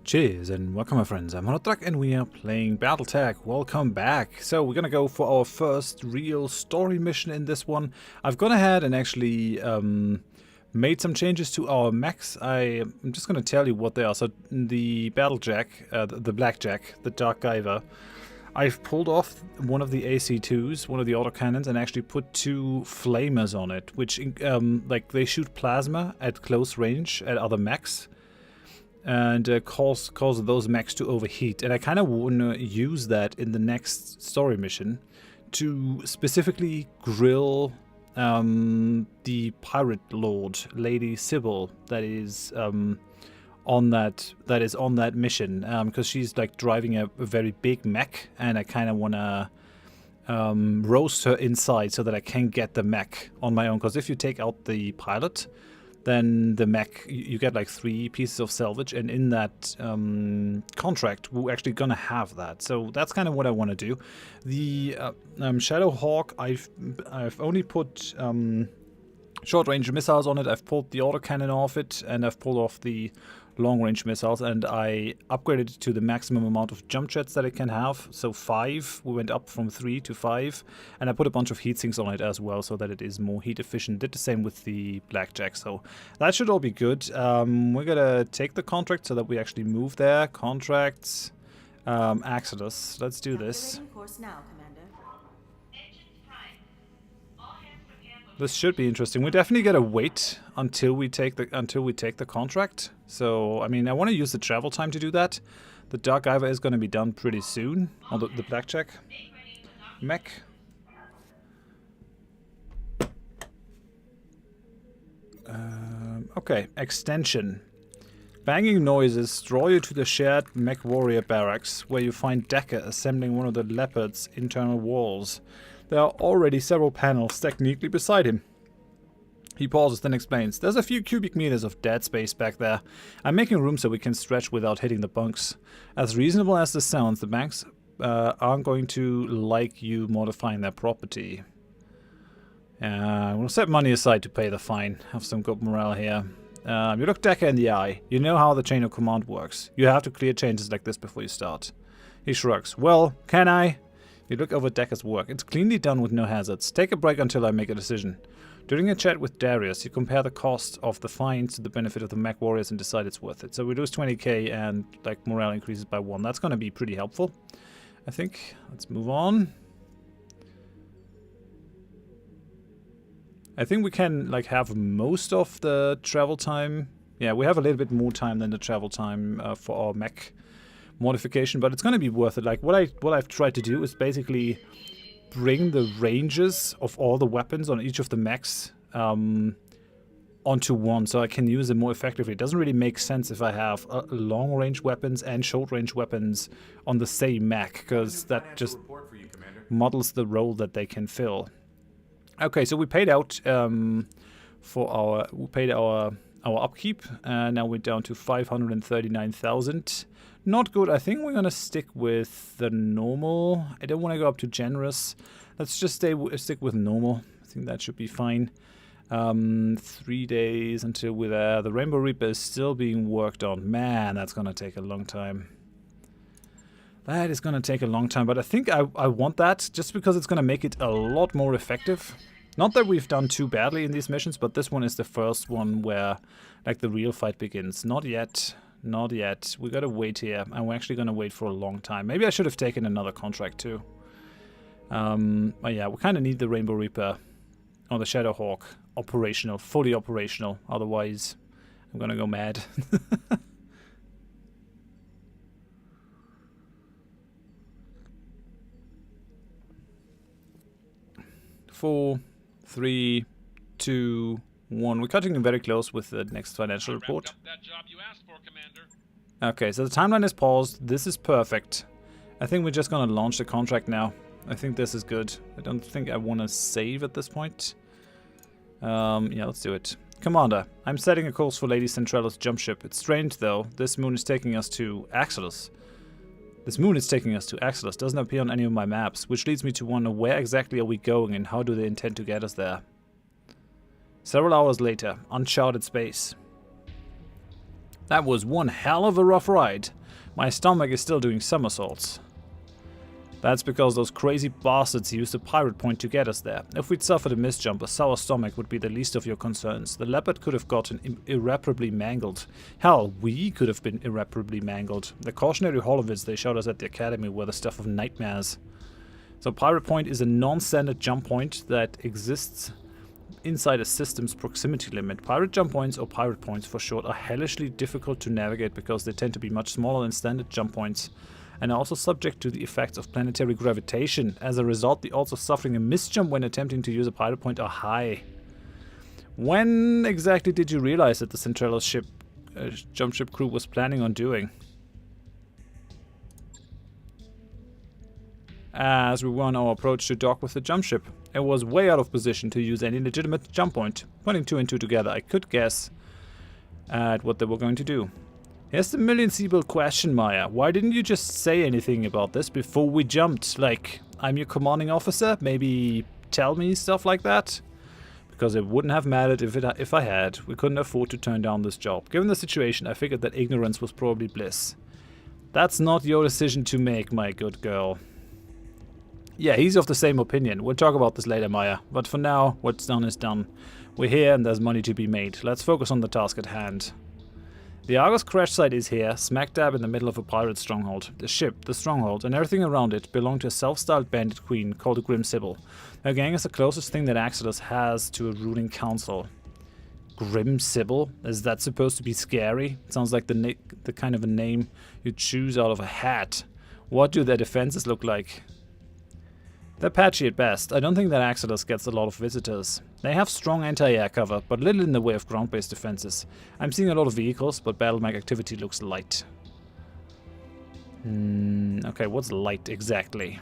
Cheers and welcome my friends, I'm Drak and we are playing BattleTech. Welcome back. So we're gonna go for our first real story mission in this one. I've gone ahead and actually made some changes to our mechs. I'm just gonna tell you what they are. So the BattleJack, the Blackjack, the Dark Giver, I've pulled off one of the AC2s, one of the autocannons, and actually put two flamers on it, which like they shoot plasma at close range at other mechs. And cause those mechs to overheat. And I kind of want to use that in the next story mission to specifically grill the pirate lord, Lady Sybil, that is on that mission, because she's like driving a very big mech, and I kind of want to roast her inside so that I can get the mech on my own. Because if you take out the pilot, then the mech, you get like 3 pieces of salvage, and in that contract, we're actually gonna have that. So that's kind of what I want to do. The Shadow Hawk, I've only put short-range missiles on it. I've pulled the autocannon off it, and I've pulled off the long-range missiles, and I upgraded it to the maximum amount of jump jets that it can have. So 5, we went up from 3 to 5, and I put a bunch of heat sinks on it as well so that it is more heat efficient. Did the same with the Blackjack, so that should all be good. We're gonna take the contract so that we actually move there. Contracts, Exodus. Let's do this. This should be interesting. We definitely gotta wait until we take the contract. So I mean, I want to use the travel time to do that. The Dark Giver is gonna be done pretty soon on the Blackjack mech. Okay, extension. Banging noises draw you to the shared MechWarrior barracks, where you find Decker assembling one of the Leopard's internal walls. There are already several panels stacked neatly beside him. He pauses, then explains, "There's a few cubic meters of dead space back there. I'm making room so we can stretch without hitting the bunks. As reasonable as this sounds, the banks aren't going to like you modifying their property. We'll set money aside to pay the fine. Have some good morale here. You look Decker in the eye. You know how the chain of command works. You have to clear changes like this before you start." He shrugs. "Well, can I?" You look over Decker's work. It's cleanly done with no hazards. Take a break until I make a decision. During a chat with Darius, you compare the cost of the fines to the benefit of the MechWarriors and decide it's worth it. So we lose 20k and like morale increases by 1. That's going to be pretty helpful, I think. Let's move on. I think we can like have most of the travel time. Yeah, we have a little bit more time than the travel time for our mech modification, but it's going to be worth it. Like what I've tried to do is basically bring the ranges of all the weapons on each of the mechs onto one, so I can use them more effectively. It doesn't really make sense if I have long-range weapons and short-range weapons on the same mech, because that just models the role that they can fill. Okay, so we paid out for our upkeep, and now we're down to 539,000. Not good. I think we're gonna stick with the normal. I don't want to go up to generous. Let's just stick with normal. I think that should be fine. 3 days until we're there. The Rainbow Reaper is still being worked on. Man, that's gonna take a long time. That is gonna take a long time, but I think I want that just because it's gonna make it a lot more effective. Not that we've done too badly in these missions, but this one is the first one where like the real fight begins. Not yet. Not yet. We gotta wait here, and we're actually gonna wait for a long time. Maybe I should have taken another contract too. But yeah, we kind of need the Rainbow Reaper or the Shadow Hawk operational, fully operational. Otherwise, I'm gonna go mad. 4, 3, 2, 1. We're cutting very close with the next financial report. Okay, so the timeline is paused. This is perfect. I think we're just gonna launch the contract now. I think this is good. I don't think I want to save at this point. Yeah, let's do it. Commander, I'm setting a course for Lady Centrala's jump ship. It's strange though. This moon is taking us to Exodus. Doesn't appear on any of my maps, which leads me to wonder where exactly are we going and how do they intend to get us there. Several hours later, uncharted space. That was one hell of a rough ride. My stomach is still doing somersaults. That's because those crazy bastards used a pirate point to get us there. If we'd suffered a misjump, a sour stomach would be the least of your concerns. The Leopard could have gotten irreparably mangled. Hell, we could have been irreparably mangled. The cautionary holovids they showed us at the academy were the stuff of nightmares. So pirate point is a non-standard jump point that exists inside a system's proximity limit. Pirate jump points, or pirate points for short, are hellishly difficult to navigate because they tend to be much smaller than standard jump points, and are also subject to the effects of planetary gravitation. As a result, the odds of suffering a misjump when attempting to use a pirate point are high. When exactly did you realize that the Centrella ship, jump ship crew was planning on doing? As we were on our approach to dock with the jump ship, it was way out of position to use any legitimate jump point. Putting two and two together, I could guess at what they were going to do. Here's the million-seable question, Maya. Why didn't you just say anything about this before we jumped? Like, I'm your commanding officer? Maybe tell me stuff like that? Because it wouldn't have mattered if I had. We couldn't afford to turn down this job. Given the situation, I figured that ignorance was probably bliss. That's not your decision to make, my good girl. Yeah, he's of the same opinion. We'll talk about this later, Maya. But for now, what's done is done. We're here and there's money to be made. Let's focus on the task at hand. The Argos crash site is here, smack dab in the middle of a pirate stronghold. The ship, the stronghold, and everything around it belong to a self-styled bandit queen called the Grim Sybil. Her gang is the closest thing that Axelos has to a ruling council. Grim Sybil? Is that supposed to be scary? It sounds like the kind of a name you choose out of a hat. What do their defenses look like? They're patchy at best. I don't think that Axelos gets a lot of visitors. They have strong anti-air cover, but little in the way of ground-based defenses. I'm seeing a lot of vehicles, but BattleMech activity looks light. Okay, what's light exactly?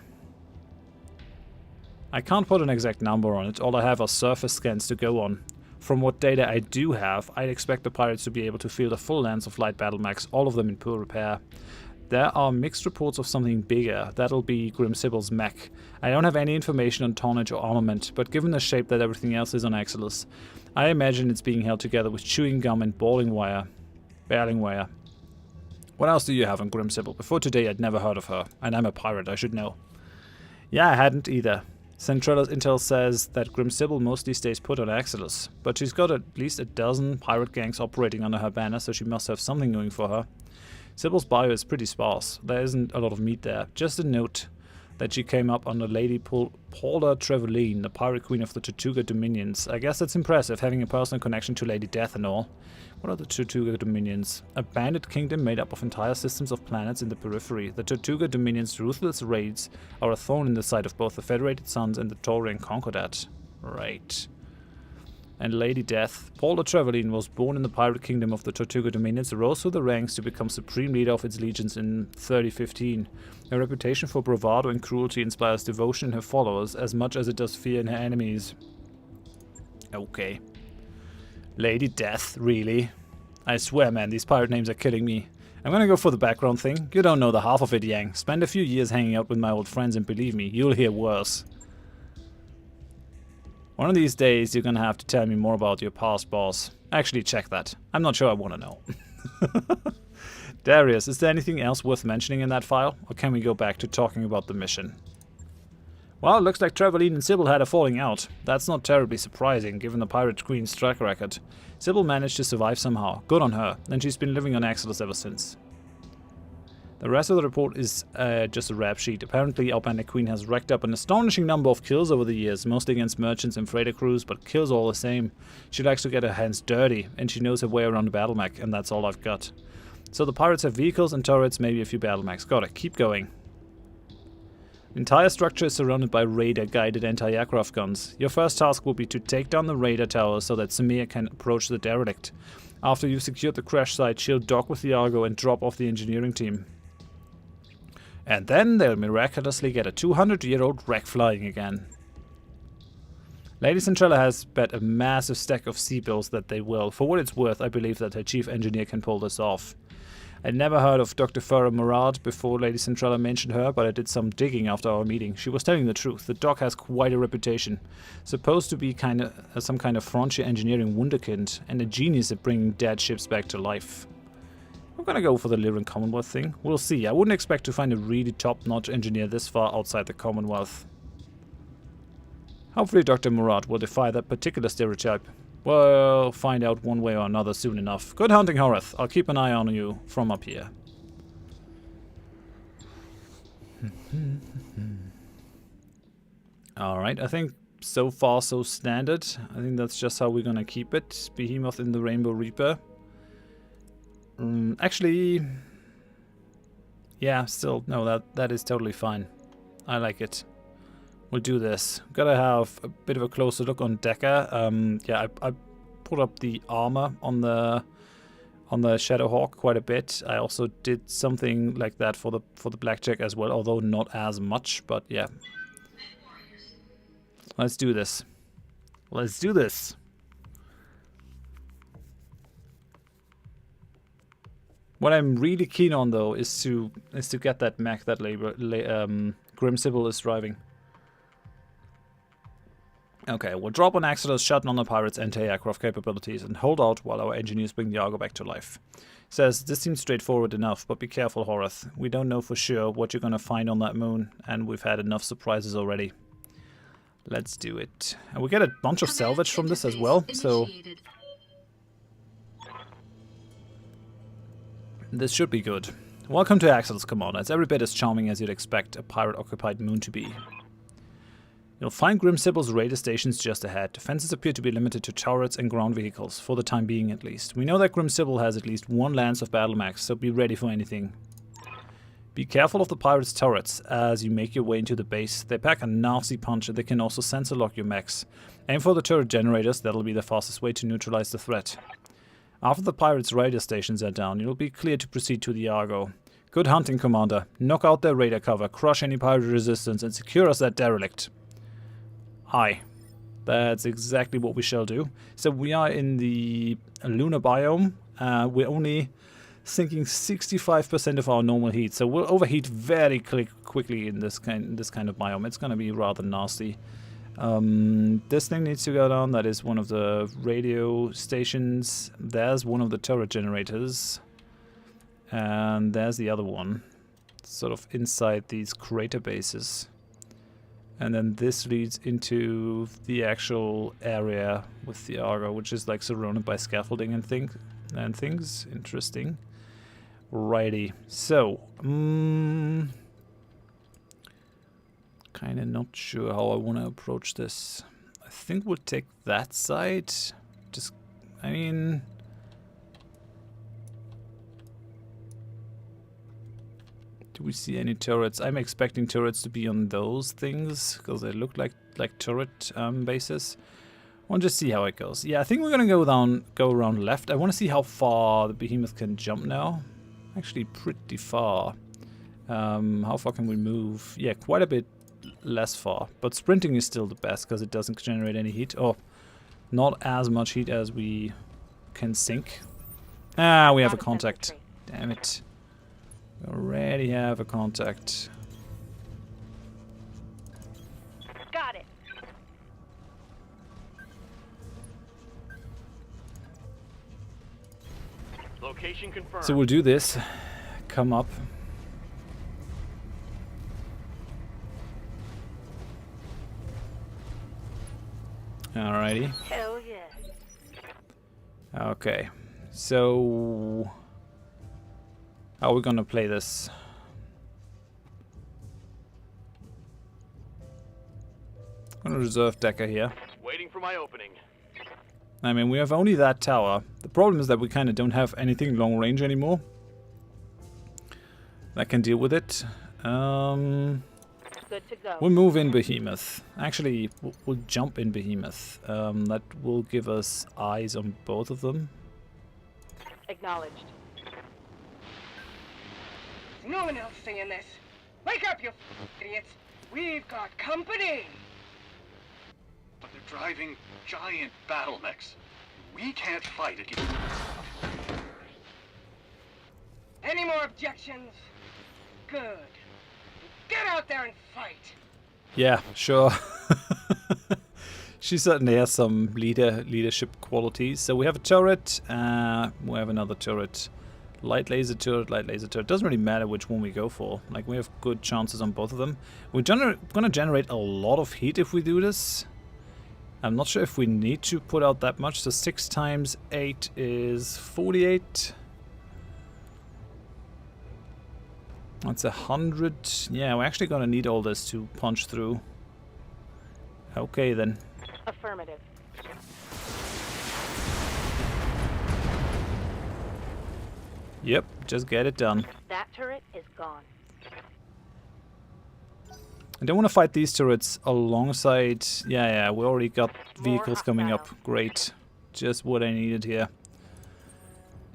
I can't put an exact number on it. All I have are surface scans to go on. From what data I do have, I'd expect the pirates to be able to field a full lance of light BattleMechs, all of them in poor repair. There are mixed reports of something bigger. That'll be Grim Sybil's mech. I don't have any information on tonnage or armament, but given the shape that everything else is on Axelos, I imagine it's being held together with chewing gum and baling wire. What else do you have on Grim Sybil? Before today I'd never heard of her, and I'm a pirate, I should know. Yeah, I hadn't either. Centrella's intel says that Grim Sybil mostly stays put on Axelos, but she's got at least a dozen pirate gangs operating under her banner, so she must have something going for her. Sybil's bio is pretty sparse. There isn't a lot of meat there. Just a note that she came up under Lady Paula Trevelyan, the pirate queen of the Tortuga Dominions. I guess that's impressive, having a personal connection to Lady Death and all. What are the Tortuga Dominions? A bandit kingdom made up of entire systems of planets in the periphery. The Tortuga Dominions' ruthless raids are a thorn in the side of both the Federated Suns and the Taurian Concordat. Right. And Lady Death. Paula Trevelyan was born in the pirate kingdom of the Tortuga Dominions, rose through the ranks to become supreme leader of its legions in 3015. Her reputation for bravado and cruelty inspires devotion in her followers as much as it does fear in her enemies. Okay. Lady Death, really? I swear, man, these pirate names are killing me. I'm gonna go for the background thing. You don't know the half of it, Yang. Spend a few years hanging out with my old friends and believe me, you'll hear worse. One of these days, you're gonna have to tell me more about your past, boss. Actually, check that. I'm not sure I want to know. Darius, is there anything else worth mentioning in that file? Or can we go back to talking about the mission? Well, it looks like Trevelyan and Sybil had a falling out. That's not terribly surprising, given the Pirate Queen's track record. Sybil managed to survive somehow. Good on her. And she's been living on Axelos ever since. The rest of the report is just a rap sheet. Apparently, our bandit queen has racked up an astonishing number of kills over the years, mostly against merchants and freighter crews, but kills all the same. She likes to get her hands dirty, and she knows her way around a BattleMech, and that's all I've got. So the pirates have vehicles and turrets, maybe a few BattleMechs. Got it, keep going. The entire structure is surrounded by radar-guided anti-aircraft guns. Your first task will be to take down the radar tower so that Samir can approach the derelict. After you've secured the crash site, she'll dock with the Argo and drop off the engineering team. And then they'll miraculously get a 200-year-old wreck flying again. Lady Centrella has bet a massive stack of C-bills that they will. For what it's worth, I believe that her chief engineer can pull this off. I'd never heard of Dr. Farah Murad before Lady Centrella mentioned her, but I did some digging after our meeting. She was telling the truth. The doc has quite a reputation. Supposed to be some kind of frontier engineering wunderkind, and a genius at bringing dead ships back to life. I'm gonna go for the Lyran Commonwealth thing. We'll see. I wouldn't expect to find a really top-notch engineer this far outside the Commonwealth. Hopefully Dr. Murad will defy that particular stereotype. We'll find out one way or another soon enough. Good hunting, Horath. I'll keep an eye on you from up here. Alright, I think so far so standard. I think that's just how we're gonna keep it. Behemoth in the Rainbow Reaper. Actually... yeah, still, no, that is totally fine. I like it. We'll do this. Gotta have a bit of a closer look on Decker. Yeah, I put up the armor on the Shadowhawk quite a bit. I also did something like that for the Blackjack as well, although not as much. But yeah, let's do this. Let's do this. What I'm really keen on though is to get that mech that Grim Sybil is driving. Okay, we'll drop on Exodus, shut down the pirates' anti-aircraft capabilities, and hold out while our engineers bring the Argo back to life. Says, this seems straightforward enough, but be careful, Horath. We don't know for sure what you're gonna find on that moon, and we've had enough surprises already. Let's do it. And we get a bunch of salvage from this as well, so... this should be good. Welcome to Exodus, Commander. It's every bit as charming as you'd expect a pirate-occupied moon to be. You'll find Grim Sybil's radar stations just ahead. Defenses appear to be limited to turrets and ground vehicles, for the time being at least. We know that Grim Sybil has at least one lance of BattleMechs, so be ready for anything. Be careful of the pirates' turrets as you make your way into the base. They pack a nasty punch and they can also sensor lock your mechs. Aim for the turret generators, that'll be the fastest way to neutralize the threat. After the pirates' radar stations are down, you'll be clear to proceed to the Argo. Good hunting, Commander. Knock out their radar cover, crush any pirate resistance, and secure us that derelict. Aye, that's exactly what we shall do. So we are in the lunar biome. We're only sinking 65% of our normal heat, so we'll overheat very quickly in this kind of biome. It's going to be rather nasty. This thing needs to go down. That is one of the radio stations. There's one of the turret generators, and there's the other one, sort of inside these crater bases. And then this leads into the actual area with the Argo, which is like surrounded by scaffolding and things. Interesting. Righty. So, kind of not sure how I want to approach this. I think we'll take that side. Just, I mean... do we see any turrets? I'm expecting turrets to be on those things, because they look like turret bases. I want to see how it goes. Yeah, I think we're gonna go around left. I want to see how far the behemoth can jump now. Actually, pretty far. How far can we move? Yeah, quite a bit less far. But sprinting is still the best, because it doesn't generate any heat. Oh, not as much heat as we can sink. Ah, we have a contact. Damn it. We already have a contact. Got it. Location confirmed. So we'll do this. Come up. Alrighty. Hell yeah. Okay. So... how are we gonna play this? I'm gonna reserve Decker here. Waiting for my opening. I mean, we have only that tower. The problem is that we kind of don't have anything long range anymore that can deal with it. Good to go. We'll move in Behemoth. Actually, we'll jump in Behemoth. That will give us eyes on both of them. Acknowledged. No one else saying this. Wake up, you idiots. We've got company. But they're driving giant BattleMechs. We can't fight against them. Any more objections? Good. Get out there and fight. Yeah, sure. She certainly has some leadership qualities. So we have a turret. We have another turret Light laser turret, light laser turret. Doesn't really matter which one we go for. Like, we have good chances on both of them. We're gonna generate a lot of heat if we do this. I'm not sure if we need to put out that much. So 6 times 8 is 48. That's 100. Yeah, we're actually gonna need all this to punch through. Okay then. Affirmative. Yep, just get it done. That turret is gone. I don't want to fight these turrets alongside... Yeah, we already got vehicles coming up. Great. Just what I needed here.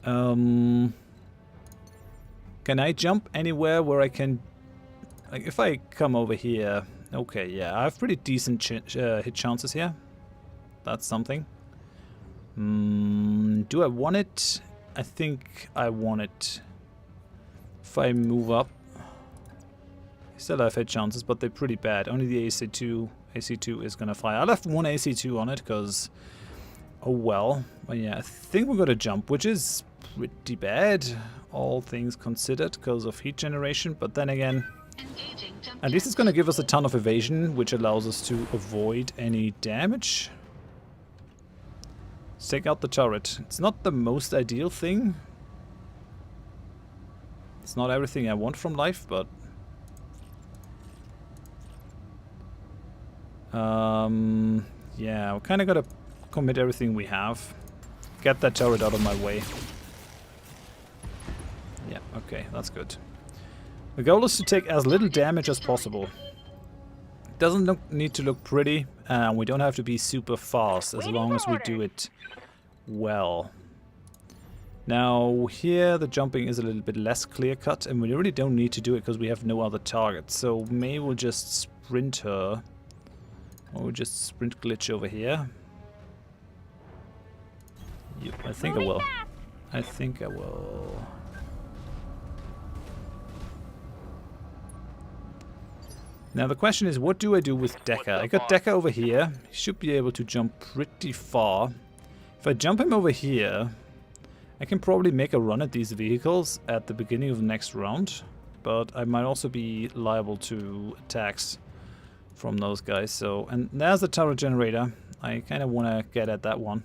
Can I jump anywhere where I can... Like, if I come over here... Okay, yeah, I have pretty decent hit chances here. That's something. Do I want it? I think I want it. If I move up... I still have hit chances, but they're pretty bad. Only the AC2 is gonna fire. I left one AC2 on it, because... Oh well. But yeah, I think we're gonna jump, which is pretty bad, all things considered, because of heat generation. But then again... At least it's gonna give us a ton of evasion, which allows us to avoid any damage. Let's take out the turret. It's not the most ideal thing. It's not everything I want from life, but... yeah, we kind of gotta commit everything we have. Get that turret out of my way. Yeah, okay, that's good. The goal is to take as little damage as possible. It doesn't need to look pretty, and we don't have to be super fast as long as we do it well. Now here the jumping is a little bit less clear-cut, and we really don't need to do it because we have no other targets. So maybe we'll just sprint her. Or we'll just sprint glitch over here. Yep, I think I will. I think I will. Now the question is, what do I do with Decker? I got Decker over here. He should be able to jump pretty far. If I jump him over here, I can probably make a run at these vehicles at the beginning of the next round. But I might also be liable to attacks from those guys. So, and there's the turret generator. I kind of want to get at that one.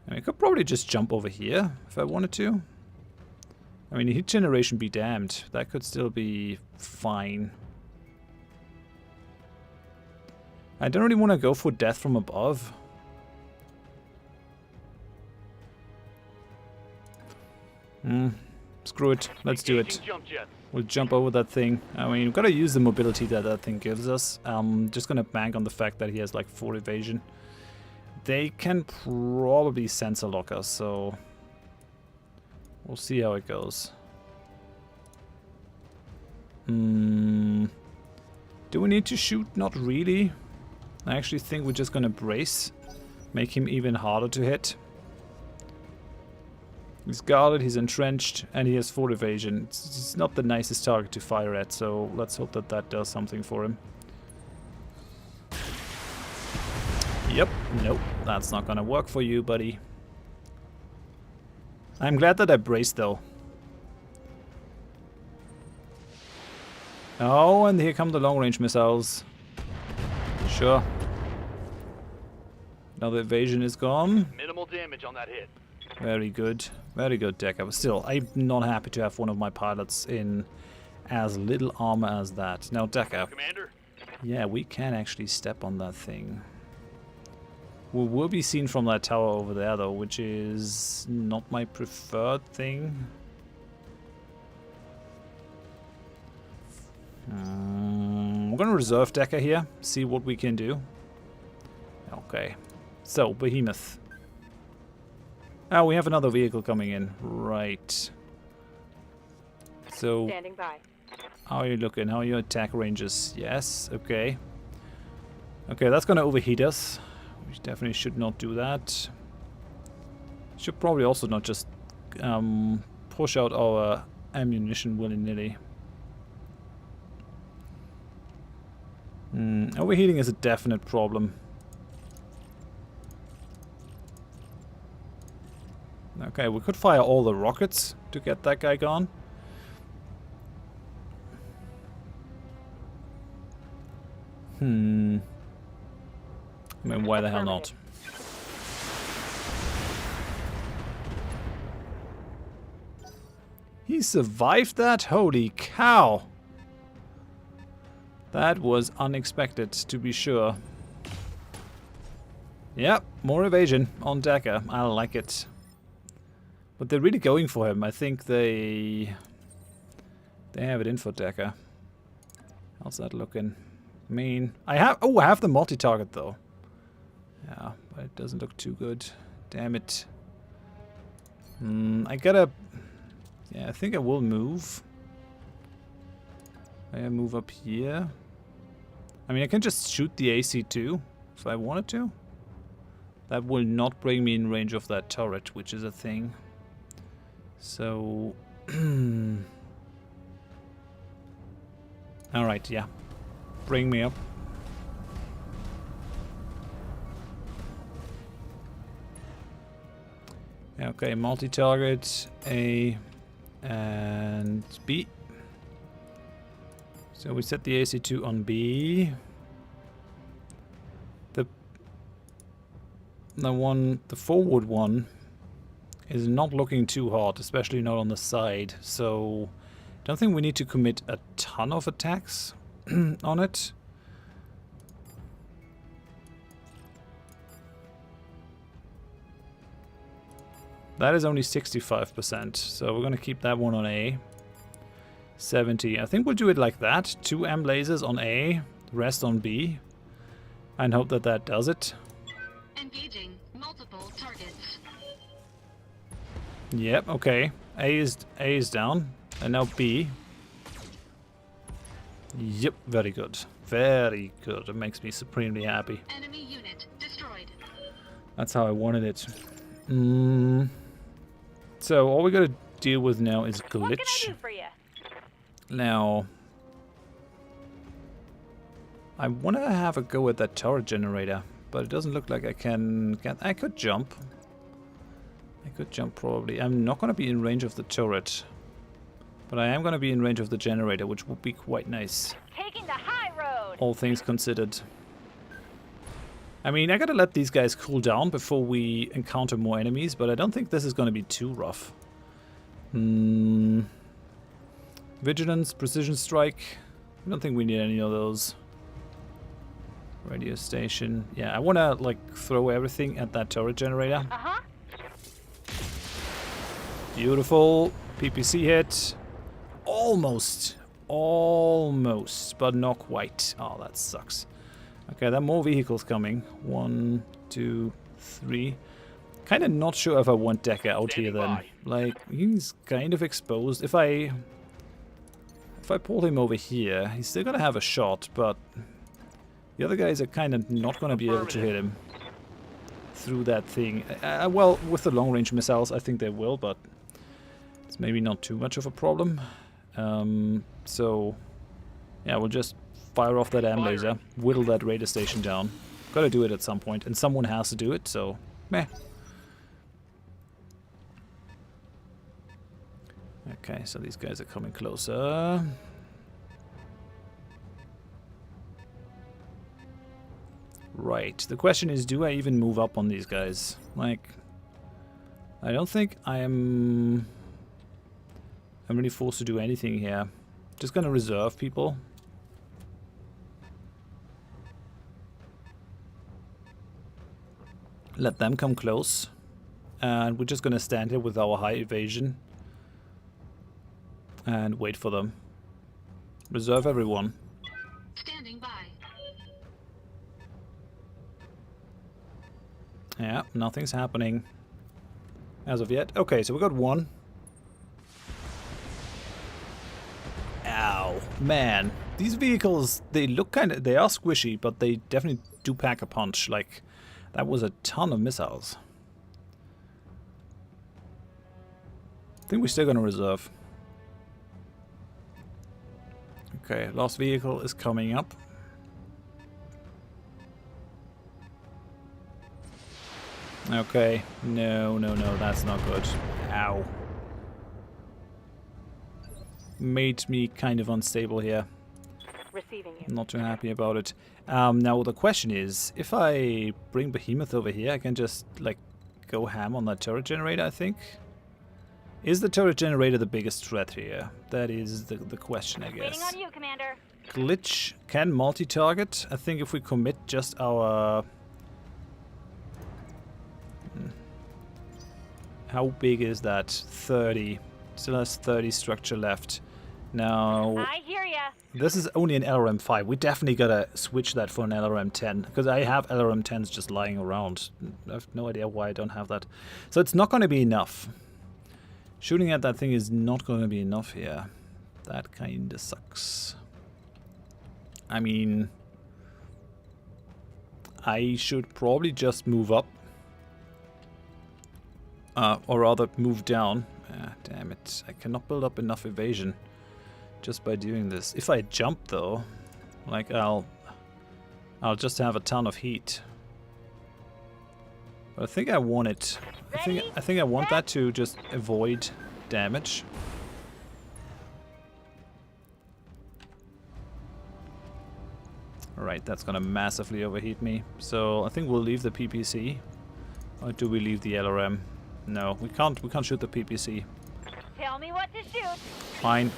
I mean, I could probably just jump over here if I wanted to. I mean, heat generation be damned. That could still be fine. I don't really want to go for death from above. Screw it. Let's do it. We'll jump over that thing. I mean, we've got to use the mobility that that thing gives us. Just going to bank on the fact that he has like 4 evasion. They can probably sensor lock us, so... We'll see how it goes. Do we need to shoot? Not really. I actually think we're just gonna brace. Make him even harder to hit. He's guarded, he's entrenched, and he has 4 evasion. It's not the nicest target to fire at, so let's hope that that does something for him. Yep, nope, that's not gonna work for you, buddy. I'm glad that I braced, though. Oh, and here come the long-range missiles. Sure. Now the evasion is gone. Minimal damage on that hit. Very good. Very good, Decker. But still, I'm not happy to have one of my pilots in as little armor as that. Now, Decker. Commander? Yeah, we can actually step on that thing. We will be seen from that tower over there, though, which is not my preferred thing. We're going to reserve Decker here, see what we can do. Okay. So, Behemoth. Oh, we have another vehicle coming in. Right. So, Standing by. how are you looking? How are your attack ranges? Yes, okay. Okay, that's going to overheat us. We definitely should not do that. Should probably also not just push out our ammunition willy-nilly. Overheating is a definite problem. Okay, we could fire all the rockets to get that guy gone. I mean, why the hell not? He survived that? Holy cow! That was unexpected, to be sure. Yep, more evasion on Dagger. I like it. But they're really going for him. I think they have it in for Dagger. How's that looking? I mean, I have the multi-target though. Yeah, but it doesn't look too good. Damn it. I gotta... Yeah, I think I will move. I move up here. I mean, I can just shoot the AC-2 if I wanted to. That will not bring me in range of that turret, which is a thing. So... Alright, yeah. Bring me up. Okay, multi-target, A and B. So we set the AC-2 on B. The forward one is not looking too hot, especially not on the side. So I don't think we need to commit a ton of attacks on it. That is only 65%, so we're going to keep that one on A. 70. I think we'll do it like that. 2 M lasers on A, rest on B, and hope that that does it. Engaging multiple targets. Yep, okay. A is down, and now B. Yep, very good. Very good. It makes me supremely happy. Enemy unit destroyed. That's how I wanted it. So all we gotta deal with now is glitch. What can I do for you? Now, I want to have a go at that turret generator, but it doesn't look like I can get... I could jump. I could jump probably. I'm not going to be in range of the turret, but I am going to be in range of the generator, which would be quite nice. Taking the high road. All things considered. I mean, I gotta let these guys cool down before we encounter more enemies, but I don't think this is going to be too rough. Vigilance, precision strike. I don't think we need any of those. Radio station. Yeah, I want to like throw everything at that turret generator. Uh-huh. Beautiful. PPC hit. Almost. Almost, but not quite. Oh, that sucks. Okay, there are more vehicles coming. 1, 2, 3. Kind of not sure if I want Decker out here then. Like, he's kind of exposed. If I pull him over here, he's still gonna have a shot, but the other guys are kind of not gonna be able to hit him through that thing. Well, with the long-range missiles, I think they will, but it's maybe not too much of a problem. So, yeah, we'll just fire off that AM laser, whittle that radar station down. Gotta do it at some point, and someone has to do it, so meh. Okay, so these guys are coming closer. Right, the question is, do I even move up on these guys? Like, I don't think I'm really forced to do anything here. Just gonna reserve people. Let them come close. And we're just gonna stand here with our high evasion. And wait for them. Reserve everyone. Standing by. Yeah, nothing's happening as of yet. Okay, so we got one. Ow, man. These vehicles, they look they are squishy, but they definitely do pack a punch. Like, that was a ton of missiles. I think we're still gonna reserve. Okay, last vehicle is coming up. Okay. No, no, no, that's not good. Ow. Made me kind of unstable here. Receiving you. Not too happy about it. Now the question is, if I bring Behemoth over here, I can just, like, go ham on that turret generator, I think. Is the turret generator the biggest threat here? That is the question, I Waiting guess. on you, Commander. Glitch can multi-target. I think if we commit just our... How big is that? 30. Still has 30 structure left. Now, I hear ya. this is only an LRM 5. We definitely gotta switch that for an LRM 10. Because I have LRM 10s just lying around. I have no idea why I don't have that. So it's not gonna be enough. Shooting at that thing is not gonna be enough here. That kinda sucks. I mean, I should probably just move up. Or rather, move down. Ah, damn it. I cannot build up enough evasion just by doing this. If I jump, though, like, I'll just have a ton of heat. But I think I want it. I think I want that to just avoid damage. Alright, that's gonna massively overheat me. So I think we'll leave the PPC. Or do we leave the LRM? No, we can't shoot the PPC. Tell me what to shoot. Fine.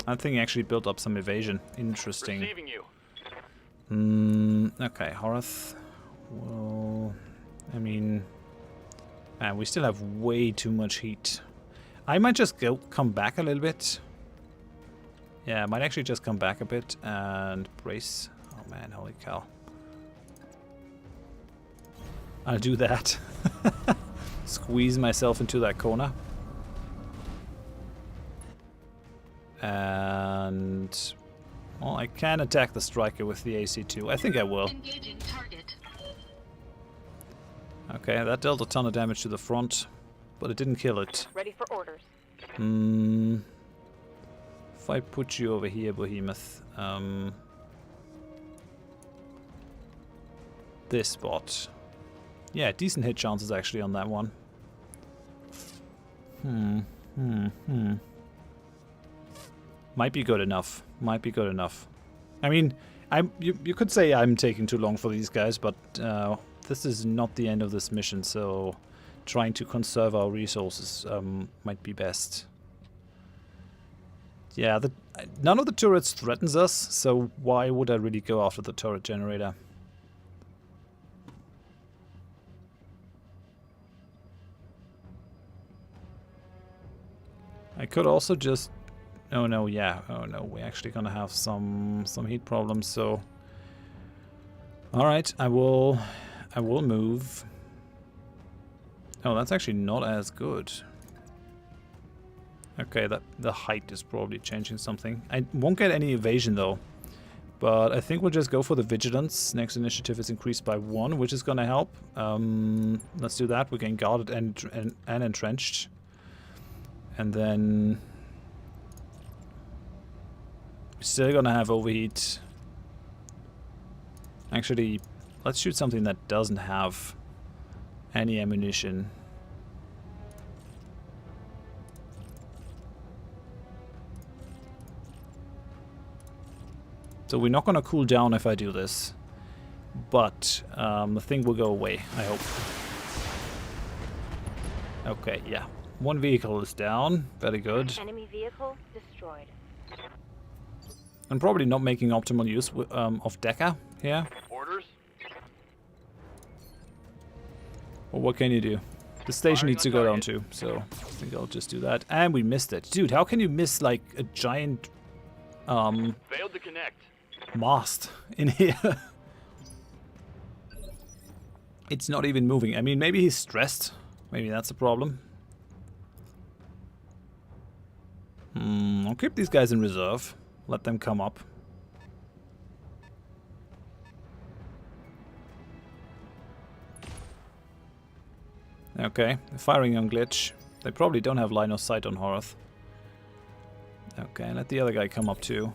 I think he actually built up some evasion. Interesting. Receiving you. Okay, Horath. Well, I mean, man, we still have way too much heat. I might just come back a little bit. Yeah, I might actually just come back a bit and brace. Oh man, holy cow. I'll do that. Squeeze myself into that corner. And... well, I can attack the striker with the AC2. I think I will. Engaging target. Okay, that dealt a ton of damage to the front, but it didn't kill it. Ready for orders. If I put you over here, Behemoth, this spot. Yeah, decent hit chances actually on that one. Might be good enough. Might be good enough. I mean, you could say I'm taking too long for these guys, but this is not the end of this mission, so trying to conserve our resources might be best. Yeah, none of the turrets threatens us, so why would I really go after the turret generator? I could also just... oh no, yeah. Oh no, we're actually gonna have some heat problems, so... alright, I will move. Oh, that's actually not as good. Okay, the height is probably changing something. I won't get any evasion though. But I think we'll just go for the vigilance. Next initiative is increased by 1, which is gonna help. Let's do that. We gain guarded and entrenched. And then we're still gonna have overheat. Actually, let's shoot something that doesn't have any ammunition. So we're not gonna cool down if I do this, but the thing will go away, I hope. Okay, yeah. One vehicle is down. Very good. Enemy vehicle destroyed. I'm probably not making optimal use of Decker here. Orders? Well, what can you do? The station Firing needs to on go down target. too, so I think I'll just do that. And we missed it. Dude, how can you miss like a giant Failed to connect. mast in here? It's not even moving. I mean, maybe he's stressed. Maybe that's a problem. I'll keep these guys in reserve. Let them come up. Okay, they're firing on glitch. They probably don't have line of sight on Horath. Okay, let the other guy come up too.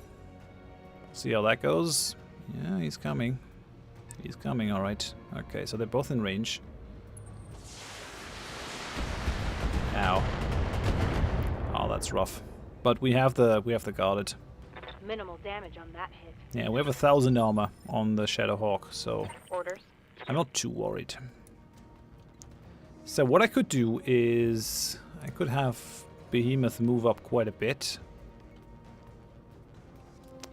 See how that goes? Yeah, he's coming. He's coming, alright. Okay, so they're both in range. Ow. Oh, that's rough. But we have the guarded. Minimal damage on that hit. Yeah, we have 1,000 armor on the Shadowhawk, so Orders. I'm not too worried. So what I could do is I could have Behemoth move up quite a bit.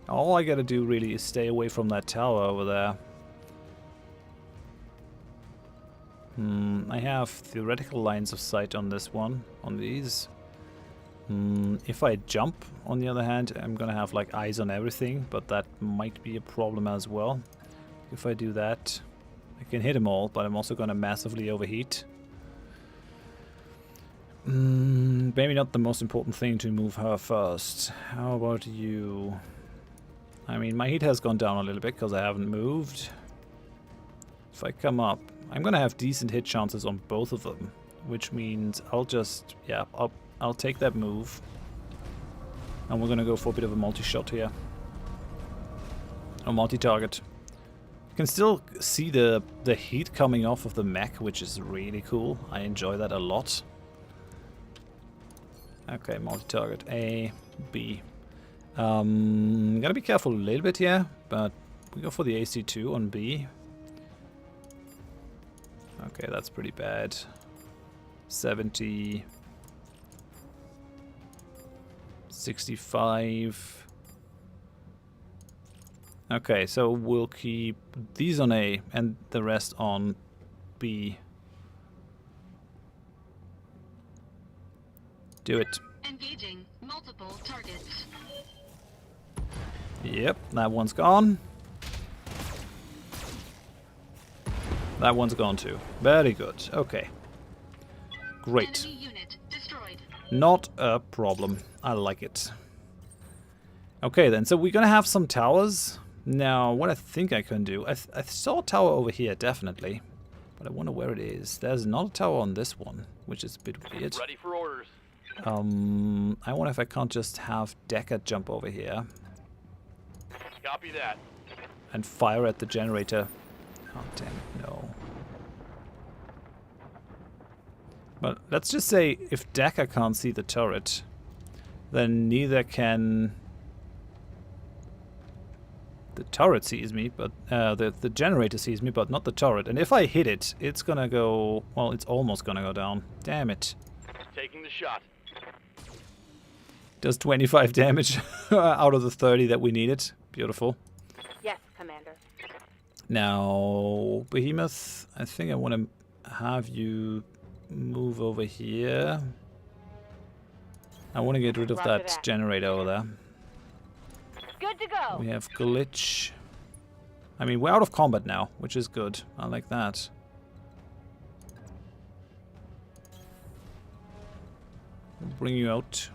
All I gotta do really is stay away from that tower over there. I have theoretical lines of sight on this one, on these. If I jump, on the other hand, I'm gonna have like eyes on everything, but that might be a problem as well. If I do that, I can hit them all, but I'm also gonna massively overheat. Maybe not the most important thing to move her first. How about you? I mean, my heat has gone down a little bit because I haven't moved. If I come up, I'm gonna have decent hit chances on both of them, which means I'll just, yeah, I'll take that move. And we're gonna go for a bit of a multi-shot here. Or multi-target. You can still see the heat coming off of the mech, which is really cool. I enjoy that a lot. Okay, multi-target. A, B. Gotta be careful a little bit here, but we go for the AC2 on B. Okay, that's pretty bad. 70. 65. Okay, so we'll keep these on A and the rest on B. Do it. Engaging multiple targets. Yep, that one's gone. That one's gone too. Very good. Okay. Great. Enemy unit destroyed. Not a problem. I like it. Okay then, so we're gonna have some towers. Now, what I think I can do... I saw a tower over here, definitely. But I wonder where it is. There's not a tower on this one, which is a bit weird. Ready for orders. I wonder if I can't just have Decker jump over here. Copy that. And fire at the generator. Oh, damn it, no. But let's just say if Decker can't see the turret, then neither can... The turret sees me, but the generator sees me, but not the turret. And if I hit it, it's gonna go... Well, it's almost gonna go down. Damn it. Taking the shot. Does 25 damage out of the 30 that we needed. Beautiful. Yes, Commander. Now, Behemoth, I think I want to have you move over here. I want to get rid of Roger that that. generator over there. Good to go. We have glitch. I mean, we're out of combat now, which is good. I like that. We'll bring you out.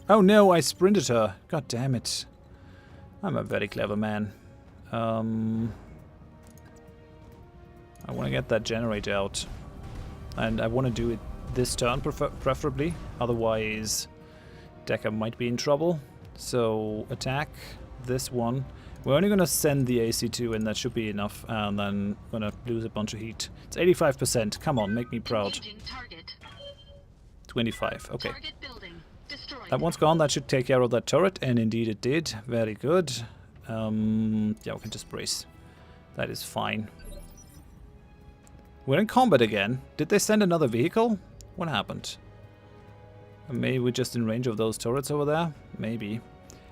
Oh no, I sprinted her. God damn it. I'm a very clever man. I want to get that generator out. And I want to do it this turn preferably. Otherwise, Decker might be in trouble. So, attack this one. We're only going to send the AC2 and that should be enough. And then we're going to lose a bunch of heat. It's 85%. Come on, make me proud. Engaging target. 25. Okay. Target building destroyed. That one's gone. That should take care of that turret. And indeed it did. Very good. Yeah, we can just brace. That is fine. We're in combat again. Did they send another vehicle? What happened? Maybe we're just in range of those turrets over there? Maybe.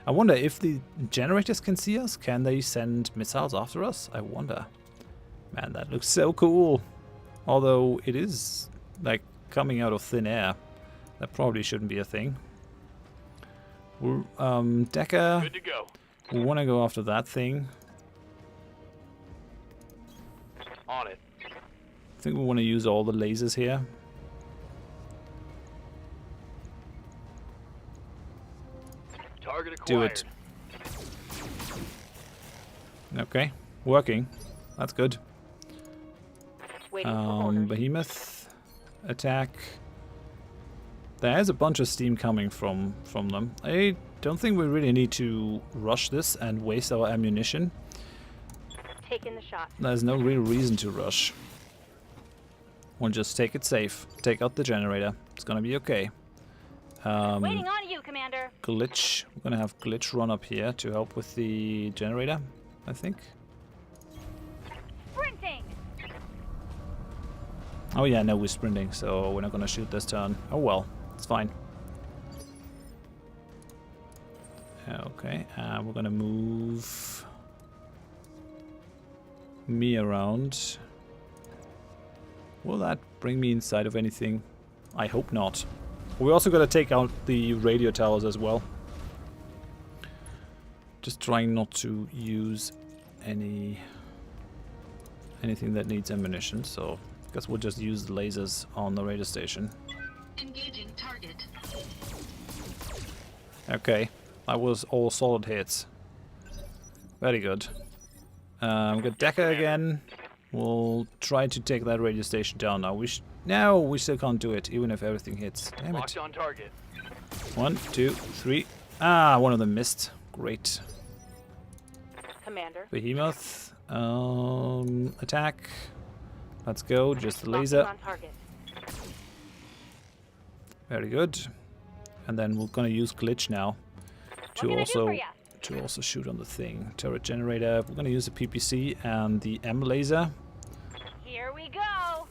I wonder if the generators can see us? Can they send missiles after us? I wonder. Man, that looks so cool. Although it is like coming out of thin air. That probably shouldn't be a thing. We're, Decker. Good to go. We want to go after that thing. On it. I think we want to use all the lasers here. Target acquired. Do it. Okay, working. That's good. Waiting for orders. Behemoth, attack. There is a bunch of steam coming from them. I don't think we really need to rush this and waste our ammunition. Taking the shot. There's no real reason to rush. We'll just take it safe. Take out the generator. It's gonna be okay. Waiting on you, Commander. Glitch. We're gonna have Glitch run up here to help with the generator, I think. Sprinting. Oh yeah, no, we're sprinting, so we're not gonna shoot this turn. Oh well, it's fine. Okay, we're gonna move me around. Will that bring me inside of anything? I hope not. We're also gonna take out the radio towers as well. Just trying not to use anything that needs ammunition, so I guess we'll just use the lasers on the radio station. Engaging target. Okay, that was all solid hits. Very good. We got Decker again. We'll try to take that radio station down now. No, we still can't do it, even if everything hits. Damn it. Locked on target. 1, 2, 3. Ah, one of them missed. Great. Commander. Behemoth. Attack. Let's go. Just the Locking laser. on target. Very good. And then we're gonna use Glitch now to What can I do for ya? to also shoot on the thing. Turret generator. We're gonna use the PPC and the M laser. Here we go.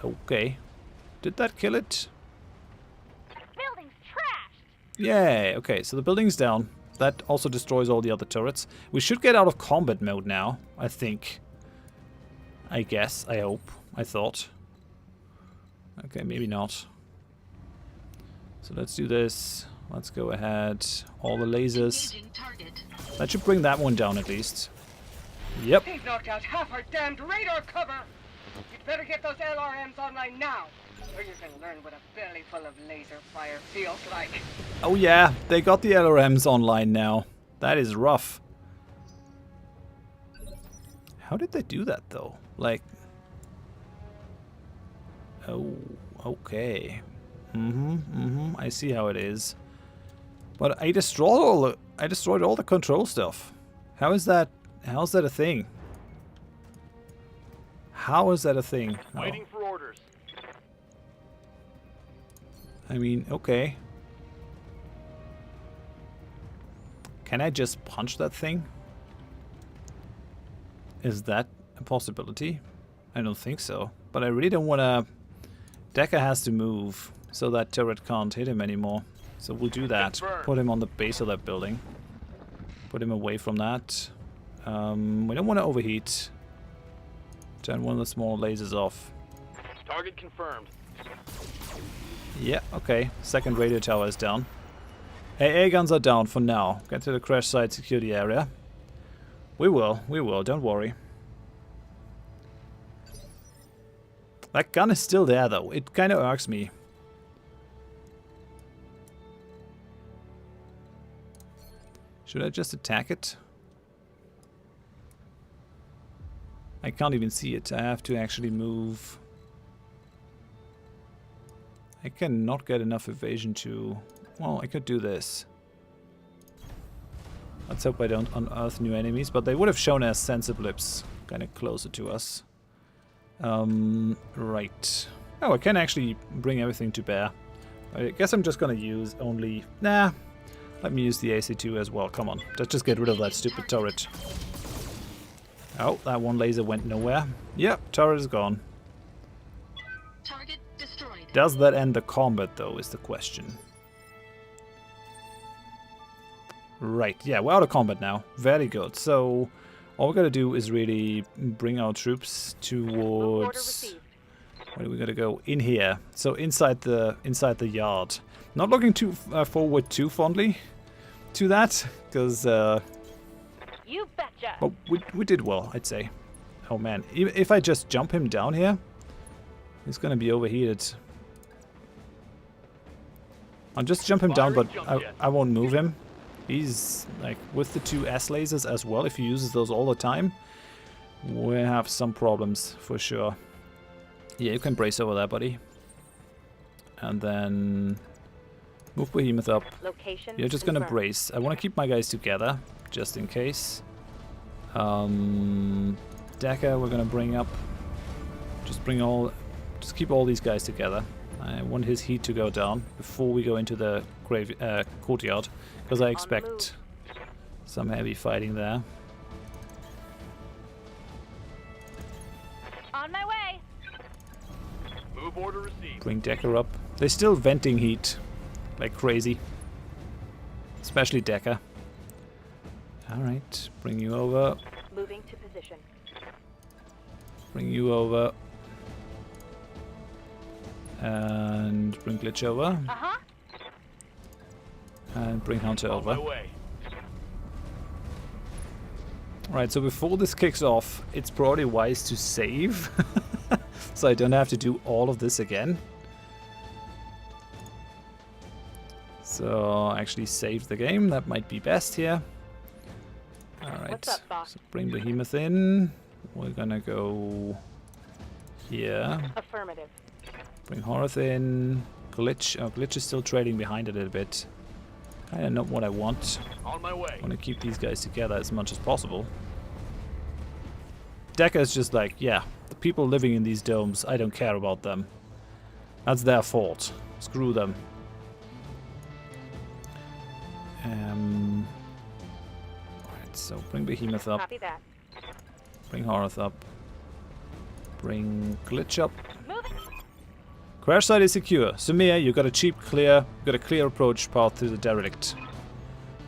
Okay. Did that kill it? Building's trashed. Yay. Okay, so the building's down. That also destroys all the other turrets. We should get out of combat mode now, I think. I guess. I hope. I thought. Okay, maybe not. So let's do this. Let's go ahead. All the lasers. Engaging target. That should bring that one down at least. Yep. They've knocked out half our damned radar cover! You'd better get those LRMs online now, or you're gonna learn what a belly full of laser fire feels like. Oh yeah, they got the LRMs online now. That is rough. How did they do that though? Like... Oh, okay. I see how it is. But I destroyed all the control stuff. How is that a thing? How is that a thing? Oh. Waiting for orders. I mean, okay. Can I just punch that thing? Is that a possibility? I don't think so. But I really don't want to... Decker has to move so that turret can't hit him anymore. So we'll do that. Confirmed. Put him on the base of that building. Put him away from that. We don't want to overheat. Turn one of the small lasers off. Target confirmed. Yeah, okay. Second radio tower is down. AA guns are down for now. Get to the crash site, secure the area. We will, don't worry. That gun is still there though. It kind of irks me. Should I just attack it? I can't even see it. I have to actually move. I cannot get enough evasion to... Well, I could do this. Let's hope I don't unearth new enemies, but they would have shown as sensor blips kind of closer to us. Right. Oh, I can actually bring everything to bear. I guess I'm just gonna use only... Nah. Let me use the AC2 as well. Come on. Let's just get rid of that stupid turret. Oh, that one laser went nowhere. Yep, turret is gone. Target destroyed. Does that end the combat, though, is the question. Right, yeah, we're out of combat now. Very good. So, all we gotta do is really bring our troops Order towards... received. Where do we gotta go? In here. So, inside the yard. Not looking too forward too fondly to that, because... You betcha. But we did well, I'd say. Oh man, if I just jump him down here, he's gonna be overheated. I'll just jump him down, but I won't move him. He's like with the two S lasers as well. If he uses those all the time, we have some problems for sure. Yeah, you can brace over there, buddy. And then Move Behemoth up. Location. You're just gonna confirmed. brace. I want to keep my guys together, just in case. Decker, we're gonna bring up. Just keep all these guys together. I want his heat to go down before we go into the courtyard, because I expect some heavy fighting there. On my way. Move order received. Bring Decker up. They're still venting heat like crazy, especially Decker. All right, bring you over. Moving to position. Bring you over. And bring Glitch over. Uh-huh. And bring Hunter On my over. way. Alright, so before this kicks off, it's probably wise to save. So I don't have to do all of this again. So actually save the game, that might be best here. Alright, What's up, boss? so bring Behemoth in. We're gonna go here. Affirmative. Bring Horath in. Glitch. Oh, Glitch is still trading behind a little bit. Kinda not what I want. On my way. I want to keep these guys together as much as possible. Decker is just like, yeah, the people living in these domes, I don't care about them. That's their fault. Screw them. Alright, so bring Behemoth up. Copy that. Bring Horath up. Bring Glitch up. Moving. Crash site is secure. Sumia, you got a clear approach path to the derelict.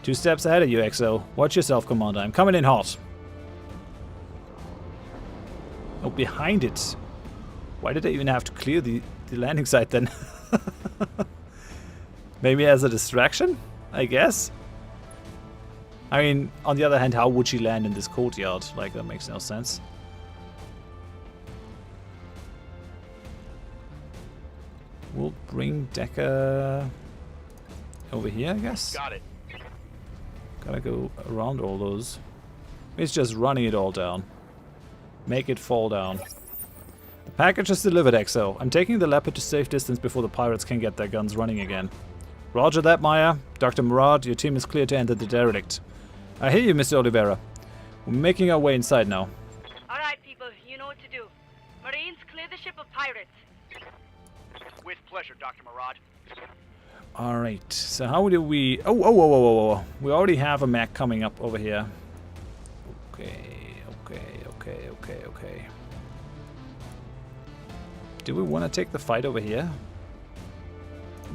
2 steps ahead of you, XO. Watch yourself, Commander. I'm coming in hot. Oh, behind it. Why did I even have to clear the landing site then? Maybe as a distraction, I guess. I mean, on the other hand, how would she land in this courtyard? Like, that makes no sense. We'll bring Decker over here, I guess. Got it. Gotta go around all those. It's just running it all down. Make it fall down. The package is delivered, XO. I'm taking the Leopard to safe distance before the pirates can get their guns running again. Roger that, Maya. Dr. Murad, your team is clear to enter the derelict. I hear you, Mr. Oliveira. We're making our way inside now. All right, people, you know what to do. Marines, clear the ship of pirates. With pleasure, Dr. Murad. Alright, so how do we... Oh. We already have a mech coming up over here. Okay. Do we want to take the fight over here?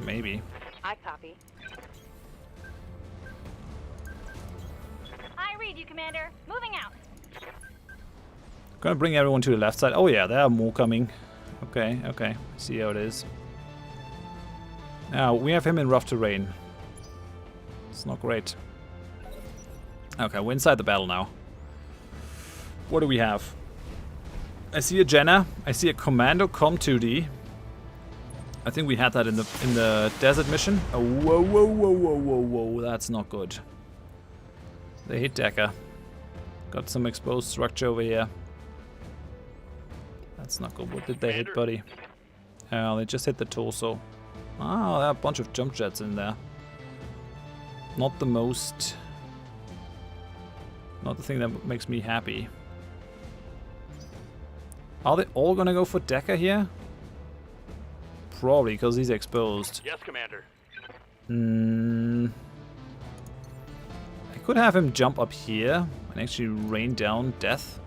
Maybe. I copy. I read you, Commander. Moving out. Gonna bring everyone to the left side. Oh yeah, there are more coming. Okay. See how it is. Now, we have him in rough terrain. It's not great. Okay, we're inside the battle now. What do we have? I see a Jenna. I see a Commando Com 2D. I think we had that in the desert mission. Oh, whoa. That's not good. They hit Decker. Got some exposed structure over here. That's not good. What did they hit, buddy? Oh, they just hit the torso. Oh, there are a bunch of jump jets in there. Not the most... Not the thing that makes me happy. Are they all gonna go for Decker here? Probably, because he's exposed. Yes, Commander. I could have him jump up here and actually rain down death.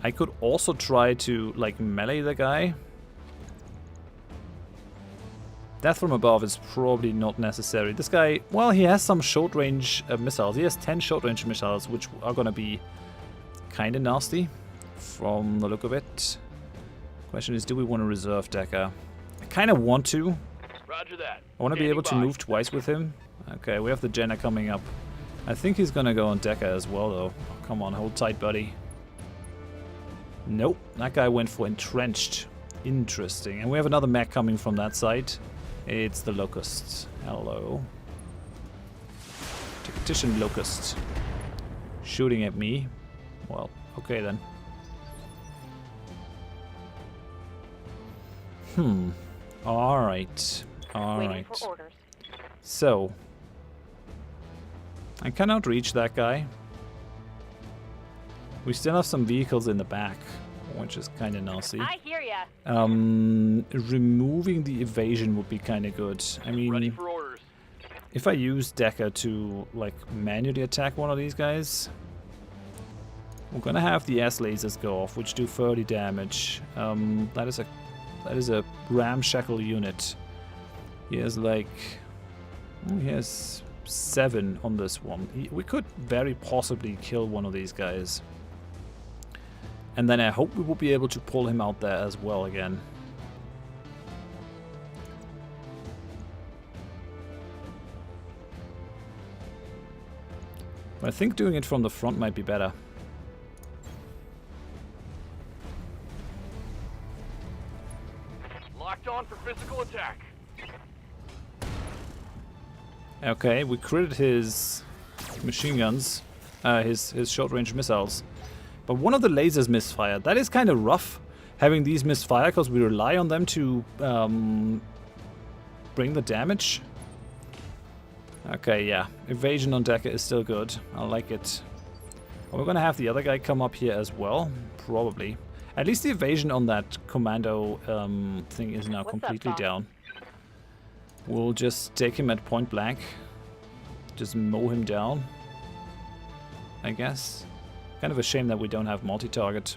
I could also try to, like, melee the guy. Death from above is probably not necessary. This guy, well, he has some short-range missiles. He has 10 short-range missiles, which are gonna be kind of nasty from the look of it. Question is, do we want to reserve Decker? I kind of want to. Roger that. I want to be able to move twice with him. Okay, we have the Jenna coming up. I think he's gonna go on Decker as well, though. Oh, come on, hold tight, buddy. Nope, that guy went for entrenched. Interesting. And we have another mech coming from that side. It's the Locusts. Hello. Tactician Locust. Shooting at me. Well, okay then. Alright. Waiting Alright. for orders. So. I cannot reach that guy. We still have some vehicles in the back, which is kind of nasty. I hear ya. Removing the evasion would be kind of good. I Ready mean, for orders. if I use Decker to like manually attack one of these guys, we're gonna have the S lasers go off, which do 30 damage. That is a ramshackle unit. He has like, he has 7 on this one. We could very possibly kill one of these guys. And then I hope we will be able to pull him out there as well again. But I think doing it from the front might be better. Locked on for physical attack. Okay, we critted his machine guns, his short-range missiles. But one of the lasers misfired. That is kind of rough, having these misfire, because we rely on them to bring the damage. Okay, yeah. Evasion on Decker is still good. I like it. We're gonna have the other guy come up here as well. Probably. At least the evasion on that commando thing is now completely down. We'll just take him at point blank. Just mow him down, I guess. Kind of a shame that we don't have multi-target.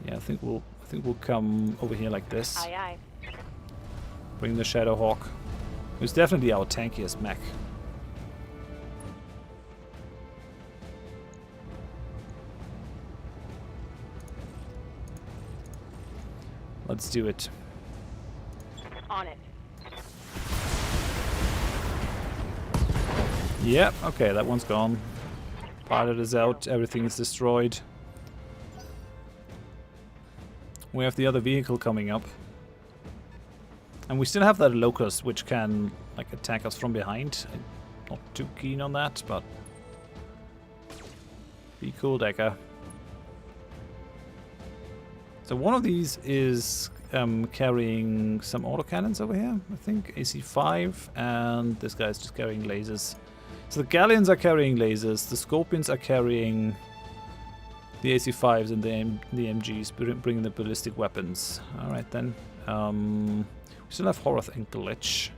Yeah, I think we'll come over here like this. Aye, aye. Bring the Shadowhawk, who's definitely our tankiest mech. Let's do it. On it. Yep, okay, that one's gone. Pilot is out, everything is destroyed. We have the other vehicle coming up. And we still have that Locust, which can like attack us from behind. I'm not too keen on that, but be cool, Decker. So one of these is carrying some autocannons over here, I think, AC-5, and this guy's just carrying lasers. So the Galleons are carrying lasers, the Scorpions are carrying the AC-5s, and the MGs bringing the ballistic weapons. Alright then. We still have Horath and Glitch.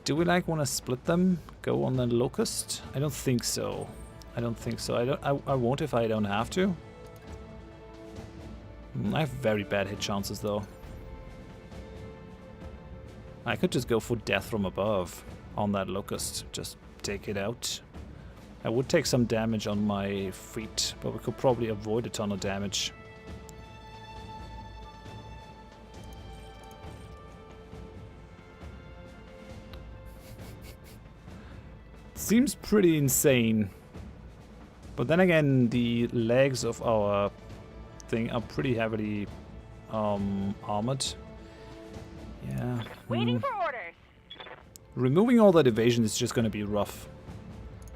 Do we like want to split them? Go on the Locust? I don't think so. I don't think so. I won't if I don't have to. I have very bad hit chances though. I could just go for death from above on that Locust. Just take it out. I would take some damage on my feet, but we could probably avoid a ton of damage. Seems pretty insane. But then again, the legs of our thing are pretty heavily armored. Yeah. Waiting for orders. Removing all that evasion is just going to be rough.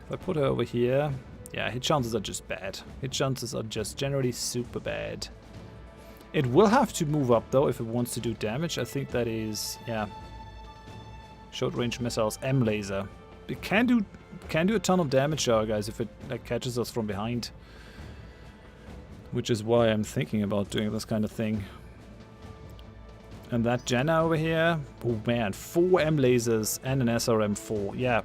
If I put her over here, yeah, hit chances are just bad. Hit chances are just generally super bad. It will have to move up though if it wants to do damage. I think that is, yeah. Short range missiles, M laser. It can do a ton of damage, guys, if it like catches us from behind. Which is why I'm thinking about doing this kind of thing. And that Jenna over here, oh man, 4 M lasers and an SRM4. Yeah,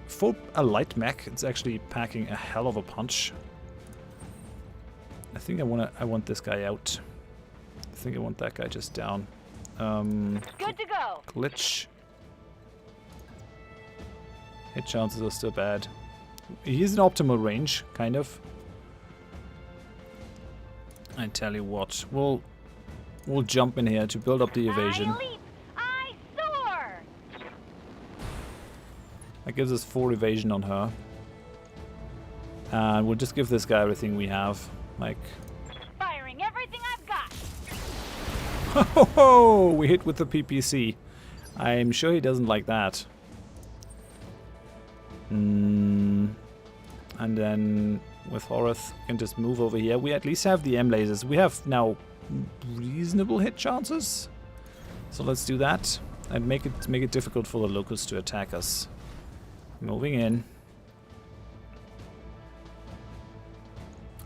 for a light mech, it's actually packing a hell of a punch. I think I want this guy out. I think I want that guy just down. Good to go. Glitch. Hit chances are still bad. He's in optimal range, kind of. I tell you what, we'll jump in here to build up the evasion. I leap. I soar. That gives us 4 evasion on her. And we'll just give this guy everything we have. Like, Firing everything I've got. ho ho ho! We hit with the PPC. I'm sure he doesn't like that. And then with Horath. We can just move over here. We at least have the M lasers. We have now reasonable hit chances. So let's do that and make it difficult for the locusts to attack us. Moving in.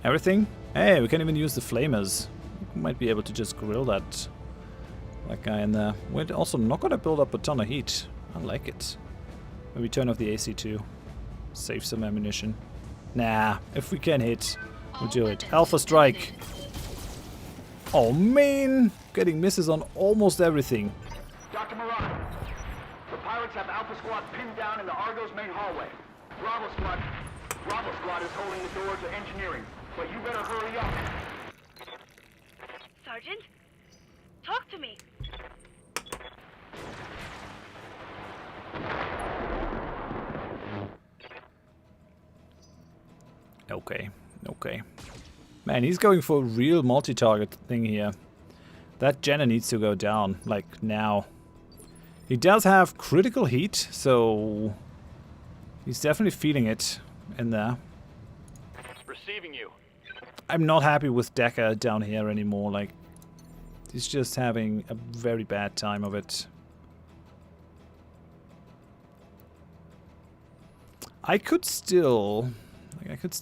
Everything? Hey, we can even use the flamers. We might be able to just grill that guy in there. We're also not gonna build up a ton of heat. I like it. Maybe turn off the AC too. Save some ammunition. Nah, if we can hit, we'll do it. Alpha strike. Oh man, getting misses on almost everything. Dr. Moran, the pirates have Alpha Squad pinned down in the Argo's main hallway. Bravo Squad is holding the door to engineering, but you better hurry up. Sergeant? Talk to me. Okay. Man, he's going for a real multi-target thing here. That Jenna needs to go down, like, now. He does have critical heat, so he's definitely feeling it in there. Receiving you. I'm not happy with Decker down here anymore, like, he's just having a very bad time of it. I could still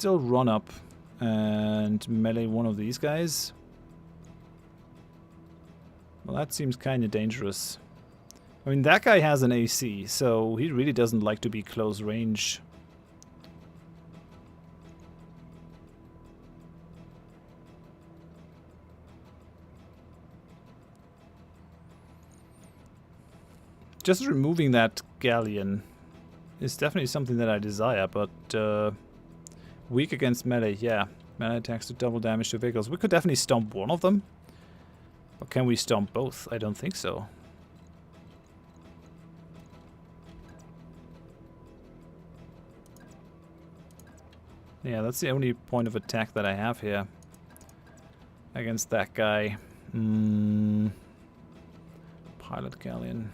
run up and melee one of these guys. Well, that seems kind of dangerous. I mean, that guy has an AC, so he really doesn't like to be close range. Just removing that galleon is definitely something that I desire, but weak against melee, yeah. Melee attacks do double damage to vehicles. We could definitely stomp one of them. But can we stomp both? I don't think so. Yeah, that's the only point of attack that I have here. Against that guy. Pilot galleon.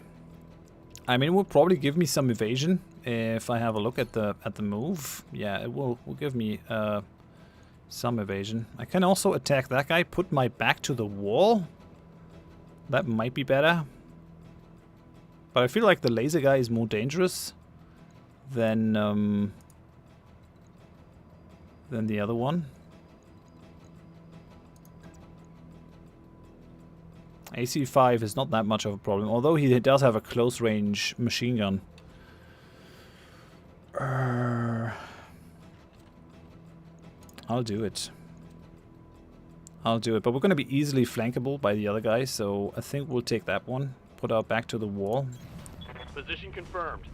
I mean, it will probably give me some evasion if I have a look at the move. Yeah, it will give me some evasion. I can also attack that guy, put my back to the wall. That might be better. But I feel like the laser guy is more dangerous than the other one. AC5 is not that much of a problem, although he does have a close range machine gun. I'll do it. But we're going to be easily flankable by the other guy, so I think we'll take that one. Put our back to the wall. Position confirmed.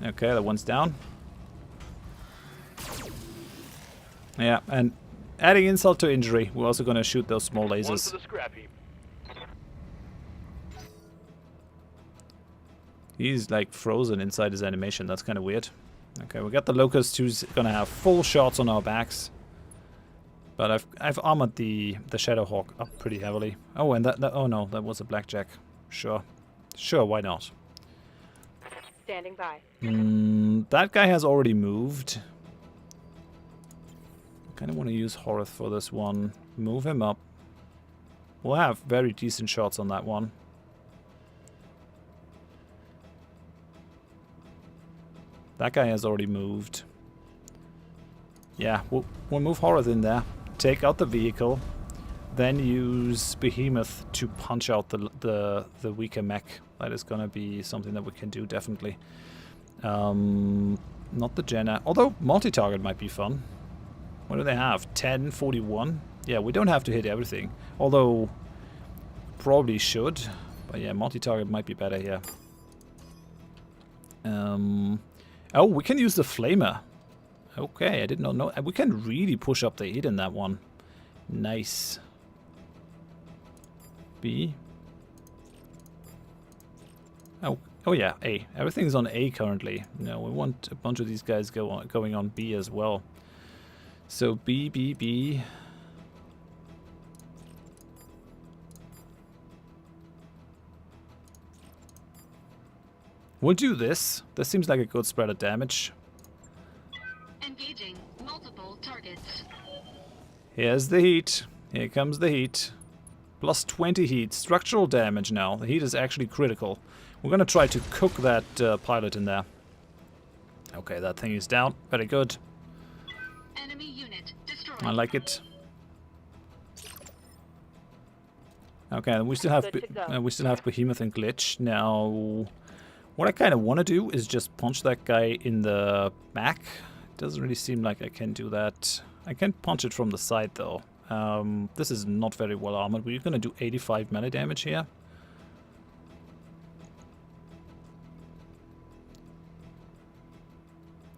Okay, that one's down. Yeah, and adding insult to injury, we're also going to shoot those small One lasers. for the scrap heap. He's like frozen inside his animation. That's kind of weird. Okay, we got the Locust who's gonna have full shots on our backs. But I've armored the Shadowhawk up pretty heavily. Oh, and that oh no, that was a Blackjack. Sure, why not? Standing by. That guy has already moved. I kind of want to use Horath for this one. Move him up. We'll have very decent shots on that one. That guy has already moved. Yeah, we'll move Horath in there. Take out the vehicle. Then use Behemoth to punch out the weaker mech. That is gonna be something that we can do, definitely. Not the Jenna. Although multi-target might be fun. What do they have? 10, 41? Yeah, we don't have to hit everything. Although, probably should. But yeah, multi-target might be better here. Oh, we can use the Flamer. Okay, I did not know. We can really push up the heat in that one. Nice. B. Oh yeah, A. Everything's on A currently. No, we want a bunch of these guys going on B as well. So B, B, B. We'll do this. This seems like a good spread of damage. Engaging multiple targets. Here's the heat. Here comes the heat. Plus 20 heat. Structural damage now. The heat is actually critical. We're gonna try to cook that pilot in there. Okay, that thing is down. Very good. Enemy unit destroyed. I like it. Okay, we still have Good to go. Behemoth and Glitch. Now, what I kind of want to do is just punch that guy in the back. Doesn't really seem like I can do that. I can punch it from the side though. This is not very well armored. We're gonna do 85 melee damage here.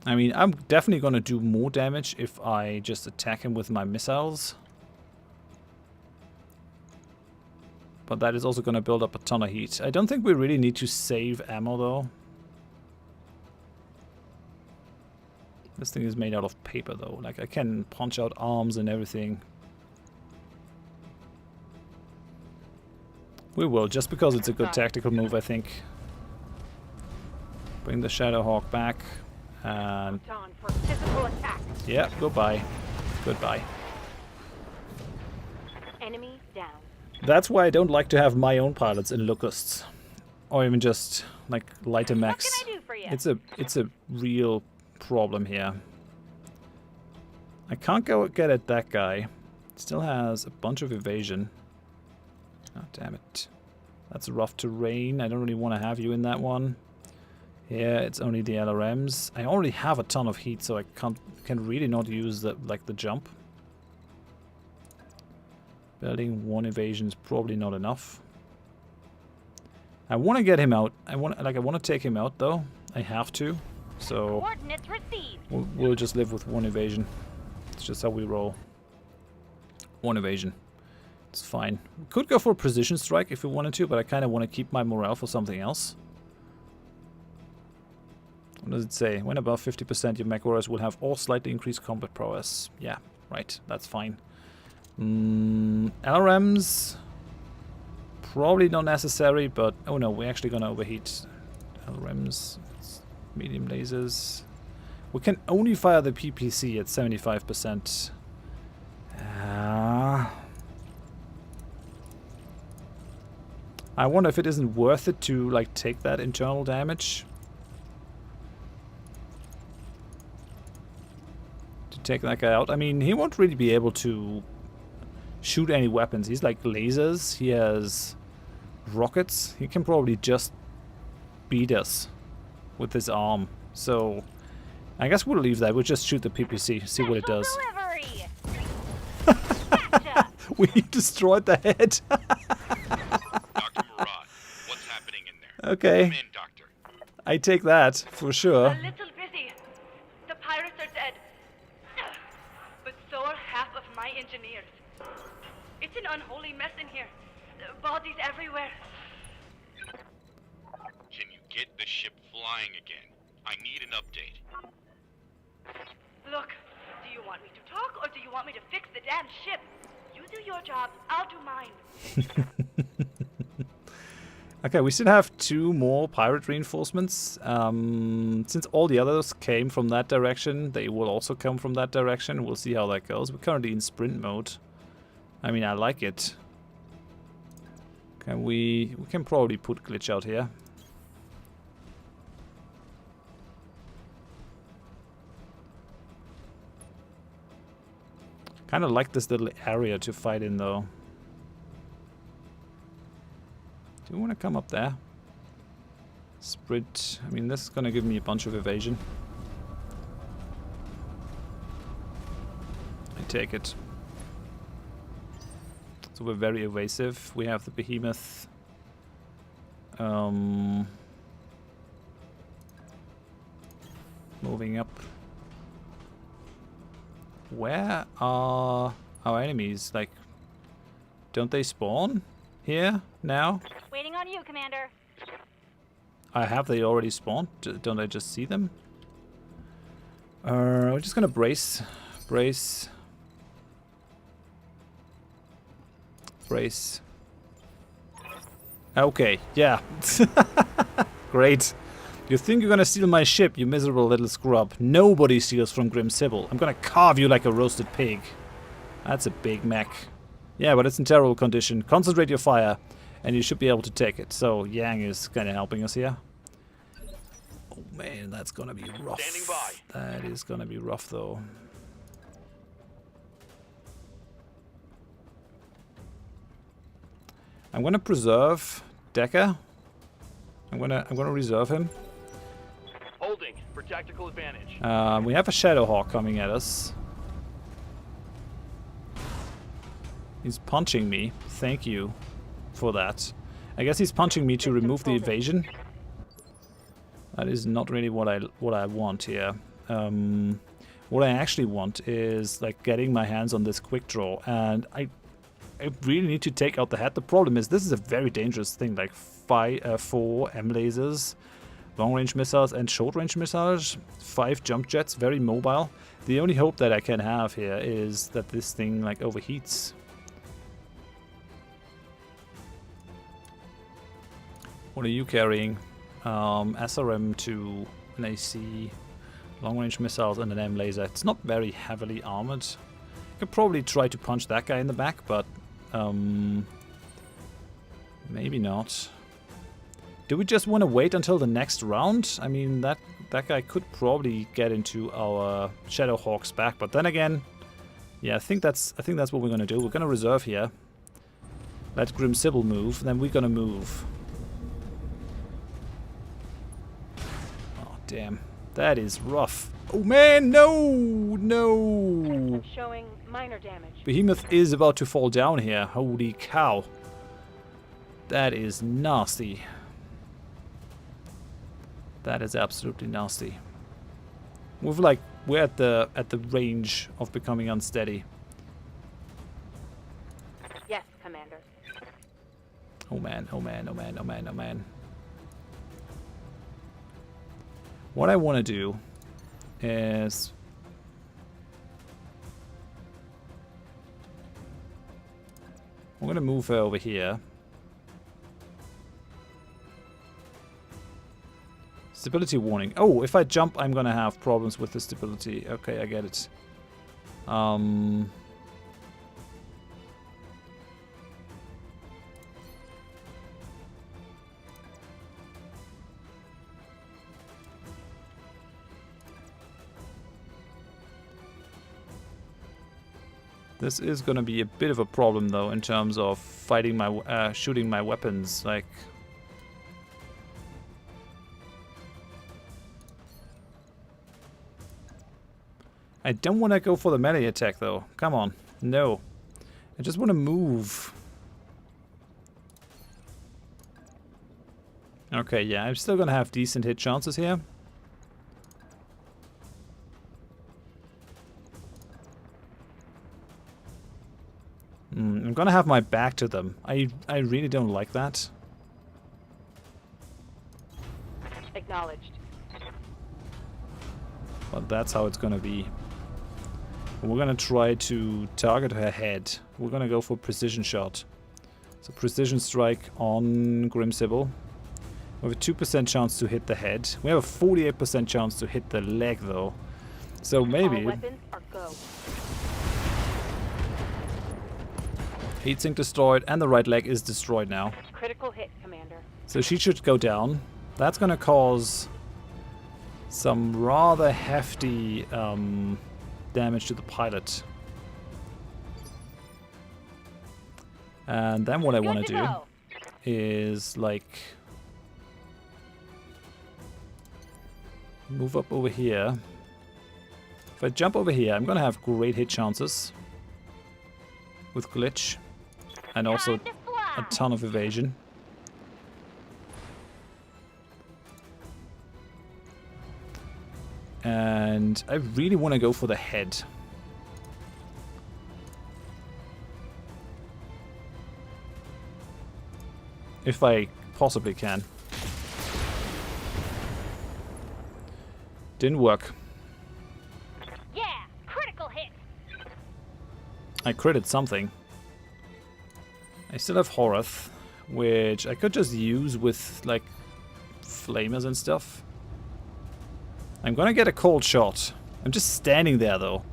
I mean, I'm definitely gonna do more damage if I just attack him with my missiles. But that is also gonna build up a ton of heat. I don't think we really need to save ammo though. This thing is made out of paper though. Like, I can punch out arms and everything. We will, just because it's a good tactical move, I think. Bring the Shadowhawk back. And On for physical attack. yeah, goodbye. Goodbye. Enemy down. That's why I don't like to have my own pilots in Locusts. Or even just, like, lighter mechs. What can I do for you? It's a real problem here. I can't go get at that guy. Still has a bunch of evasion. Oh, damn it. That's rough terrain. I don't really want to have you in that one. Yeah, it's only the LRMs. I already have a ton of heat, so I can really not use the jump. Building 1 evasion is probably not enough. I want to get him out. I want to take him out though. I have to. So Coordinates received. we'll just live with 1 evasion. It's just how we roll. 1 evasion. It's fine. We could go for a precision strike if we wanted to, but I kind of want to keep my morale for something else. What does it say? When above 50%, your MechWarriors will have all slightly increased combat prowess. Yeah, right. That's fine. LRMs, probably not necessary, but oh no, we're actually gonna overheat LRMs. Medium lasers. We can only fire the PPC at 75%. I wonder if it isn't worth it to like take that internal damage. To take that guy out. I mean, he won't really be able to shoot any weapons. He's like lasers. He has rockets. He can probably just beat us with his arm. So I guess we'll leave that. We'll just shoot the PPC, see what it does. Delivery. Gotcha. We destroyed the head. Dr. Horath, what's happening in there? Okay, Come in, Doctor. I take that for sure. A little busy. The pirates are dead. But so are half of my engineers. It's an unholy mess in here. Bodies everywhere. Can you get the ship flying again? I need an update. Look, do you want me to talk or do you want me to fix the damn ship? You do your job, I'll do mine. Okay, we still have 2 more pirate reinforcements. Since all the others came from that direction, they will also come from that direction. We'll see how that goes. We're currently in sprint mode. I mean, I like it. Can we can probably put Glitch out here. Kind of like this little area to fight in though. Do you want to come up there? Sprint. I mean, this is going to give me a bunch of evasion. I take it. So we're very evasive. We have the behemoth. Moving up. Where are our enemies? Like, don't they spawn here now? Waiting on you, Commander. Have they already spawned? Don't I just see them? We're just gonna brace. Brace. Brace. Okay, yeah. Great. You think you're gonna steal my ship, you miserable little scrub. Nobody steals from Grim Sybil. I'm gonna carve you like a roasted pig. That's a big mech. Yeah, but it's in terrible condition. Concentrate your fire, and you should be able to take it. So Yang is kind of helping us here. Oh man, that's gonna be rough. Standing by. That is gonna be rough, though. I'm gonna preserve Decker. I'm gonna reserve him. Holding for tactical advantage. We have a Shadowhawk coming at us. He's punching me. Thank you for that. I guess he's punching me to remove the evasion. That is not really what I want here. What I actually want is like getting my hands on this quick draw, and I really need to take out the head. The problem is this is a very dangerous thing. Like 4 M lasers, long range missiles, and short range missiles. 5 jump jets, very mobile. The only hope that I can have here is that this thing like overheats. What are you carrying? SRM2, an AC, long range missiles, and an M laser. It's not very heavily armored. I could probably try to punch that guy in the back, but maybe not. Do we just want to wait until the next round? I mean, that guy could probably get into our Shadowhawk's back, but then again, yeah, I think that's what we're gonna do. We're gonna reserve here. Let Grim Sybil move, then we're gonna move. Oh damn, that is rough. Oh man, no! Showing minor damage. Behemoth is about to fall down here. Holy cow. That is nasty. That is absolutely nasty. We're at the range of becoming unsteady. Yes, Commander. Oh man, oh man, oh man, oh man, oh man. What I want to do is I'm gonna move her over here. Stability warning. Oh, if I jump, I'm gonna have problems with the stability. Okay, I get it. This is gonna be a bit of a problem, though, in terms of fighting my, shooting my weapons. Like, I don't want to go for the melee attack, though. Come on, no. I just want to move. Okay, yeah, I'm still gonna have decent hit chances here. I'm gonna have my back to them. I really don't like that. Acknowledged. But that's how it's gonna be. We're gonna try to target her head. We're gonna go for precision shot. So precision strike on Grim Sybil. We have a 2% chance to hit the head. We have a 48% chance to hit the leg, though. So maybe. All weapons are go. Heatsink destroyed, and the right leg is destroyed now. Critical hit, Commander. So she should go down. That's gonna cause some rather hefty damage to the pilot. And then what I want to do is like move up over here. If I jump over here, I'm gonna have great hit chances with glitch and also a ton of evasion. And I really want to go for the head. If I possibly can. Didn't work. Yeah, critical hit. I critted something. I still have Horath, which I could just use with like flamers and stuff. I'm gonna get a cold shot. I'm just standing there though.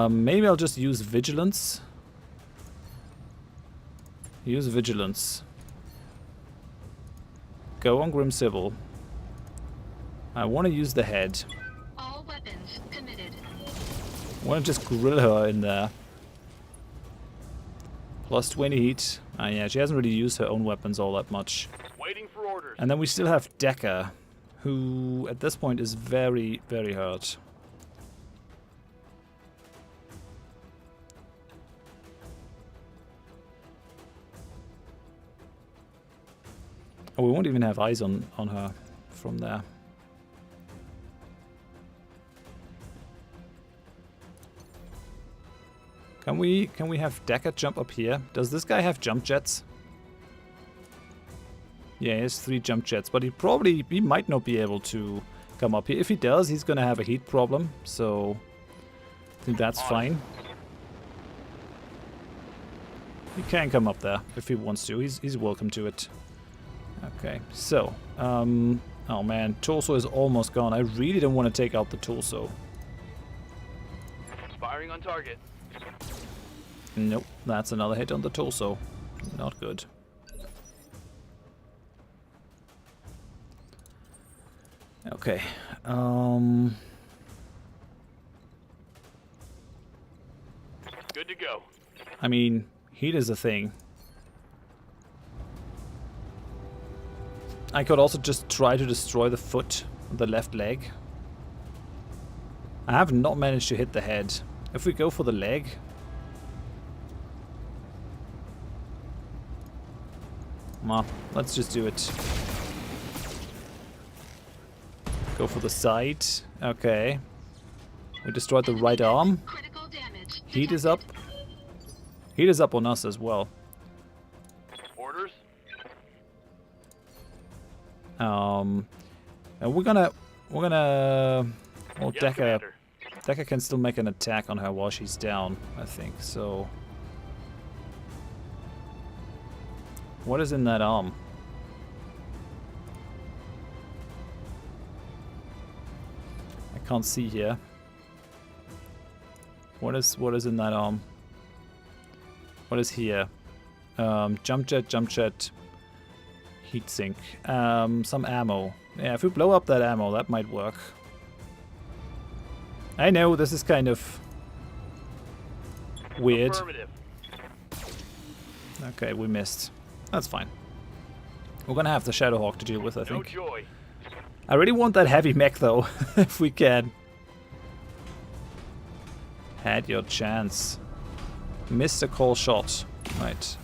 Maybe I'll just use vigilance. Use vigilance. Go on Grim Sybil. I want to use the head. All weapons committed. I want to just grill her in there. Plus 20 heat. Yeah, she hasn't really used her own weapons all that much. Waiting for orders. And then we still have Decker, who at this point is very, very hurt. Oh, we won't even have eyes on her from there. Can we have Decker jump up here? Does this guy have jump jets? Yeah, he has 3 jump jets, but he might not be able to come up here. If he does, he's gonna have a heat problem, so I think that's fine. He can come up there if he wants to. He's welcome to it. Okay, so oh man, torso is almost gone. I really don't want to take out the torso. Firing on target. Nope, that's another hit on the torso. Not good. Okay. Good to go. I mean, heat is a thing. I could also just try to destroy the foot, the left leg. I have not managed to hit the head. If we go for the leg... Well, let's just do it. Go for the side. Okay. We destroyed the right arm. Critical damage. Heat is up. Heat is up on us as well. Orders. And we're gonna well, Yes, Decker Commander. Decker can still make an attack on her while she's down, I think. So what is in that arm? I can't see here. What is in that arm? What is here? Jump jet, heat sink. Some ammo. Yeah, if we blow up that ammo, that might work. I know, this is kind of weird. Affirmative. Okay, we missed. That's fine. We're gonna have the Shadowhawk to deal with, I No think. joy. I really want that heavy mech though, if we can. Had your chance. Missed a call shot. Right.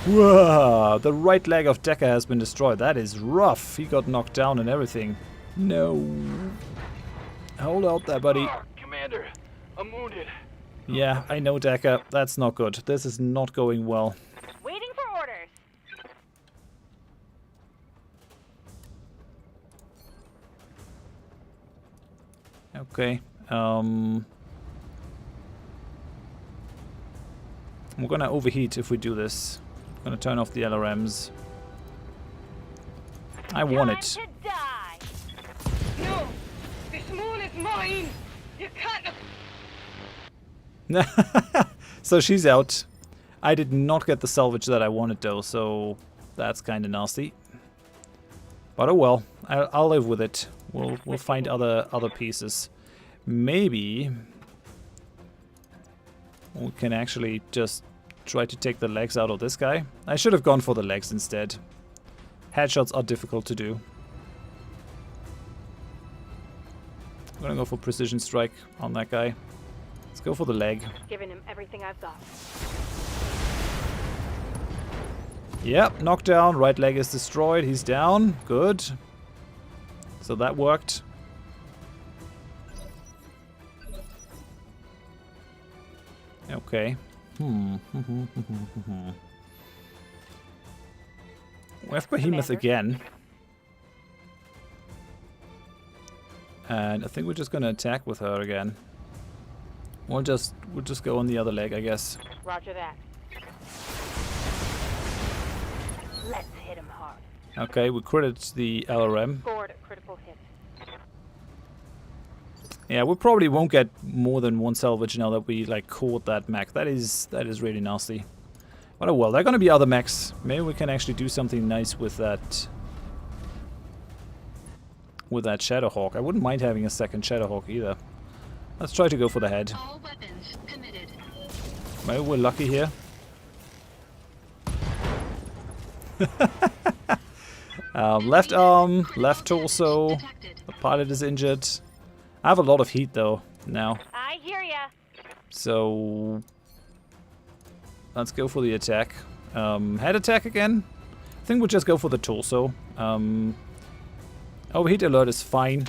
Whoa! The right leg of Decker has been destroyed. That is rough. He got knocked down and everything. No. Hold out there, buddy. Oh, Commander, I'm wounded. Yeah, I know, Decker. That's not good. This is not going well. Waiting for orders. Okay. We're gonna overheat if we do this. I'm gonna turn off the LRMs. I want it. Time to die. No! This moon is mine! You can't... So she's out. I did not get the salvage that I wanted though, so that's kind of nasty. But oh well, I'll live with it. We'll find other pieces. Maybe we can actually just try to take the legs out of this guy. I should have gone for the legs instead. Headshots are difficult to do. I'm gonna go for precision strike on that guy. Let's go for the leg. Giving him everything I've got. Yep, knockdown. Right leg is destroyed. He's down. Good. So that worked. Okay. We have Behemoth Commander. again. And I think we're just gonna attack with her again. We'll just go on the other leg, I guess. Roger that. Let's hit him hard. Okay, we critted the LRM. Scored a critical hit. Yeah, we probably won't get more than one salvage now that we like caught that mech. That is really nasty. But oh well, there are gonna be other mechs. Maybe we can actually do something nice with that. With that Shadowhawk. I wouldn't mind having a second Shadowhawk either. Let's try to go for the head. All weapons committed. Maybe we're lucky here. Left arm, left torso. Detected. The pilot is injured. I have a lot of heat though now. I hear ya. So let's go for the attack. Head attack again. I think we'll just go for the torso. Overheat alert is fine.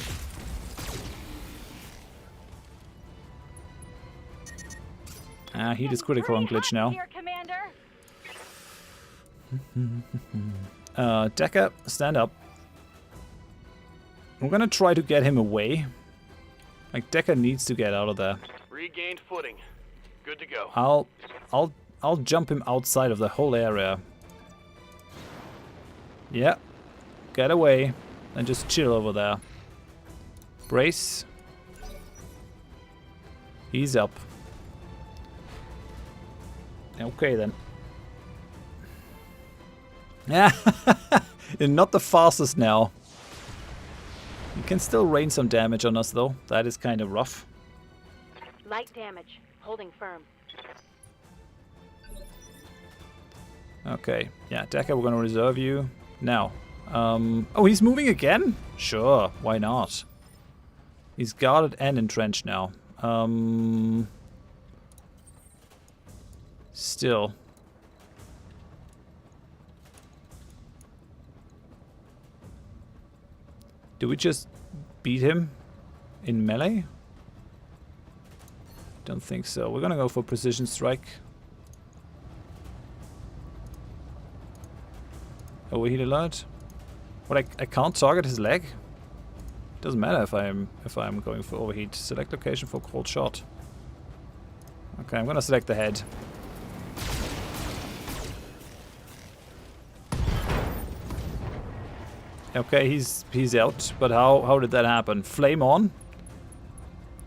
Heat is critical on glitch now. Here, Commander. Decker, stand up. We're gonna try to get him away. Like Decker needs to get out of there. Regained footing. Good to go. I'll jump him outside of the whole area. Yeah. Get away. And just chill over there. Brace. He's up. Okay then. Yeah. You're not the fastest now. You can still rain some damage on us though. That is kind of rough. Light damage. Holding firm. Okay. Yeah, Decker, we're gonna reserve you. Now. Oh, he's moving again? Sure, why not? He's guarded and entrenched now. Still. Do we just beat him in melee? Don't think so. We're gonna go for precision strike. Overheat alert. But I can't target his leg. Doesn't matter if I'm going for overheat. Select location for cold shot. Okay, I'm gonna select the head. Okay, he's out. But how did that happen? Flame on.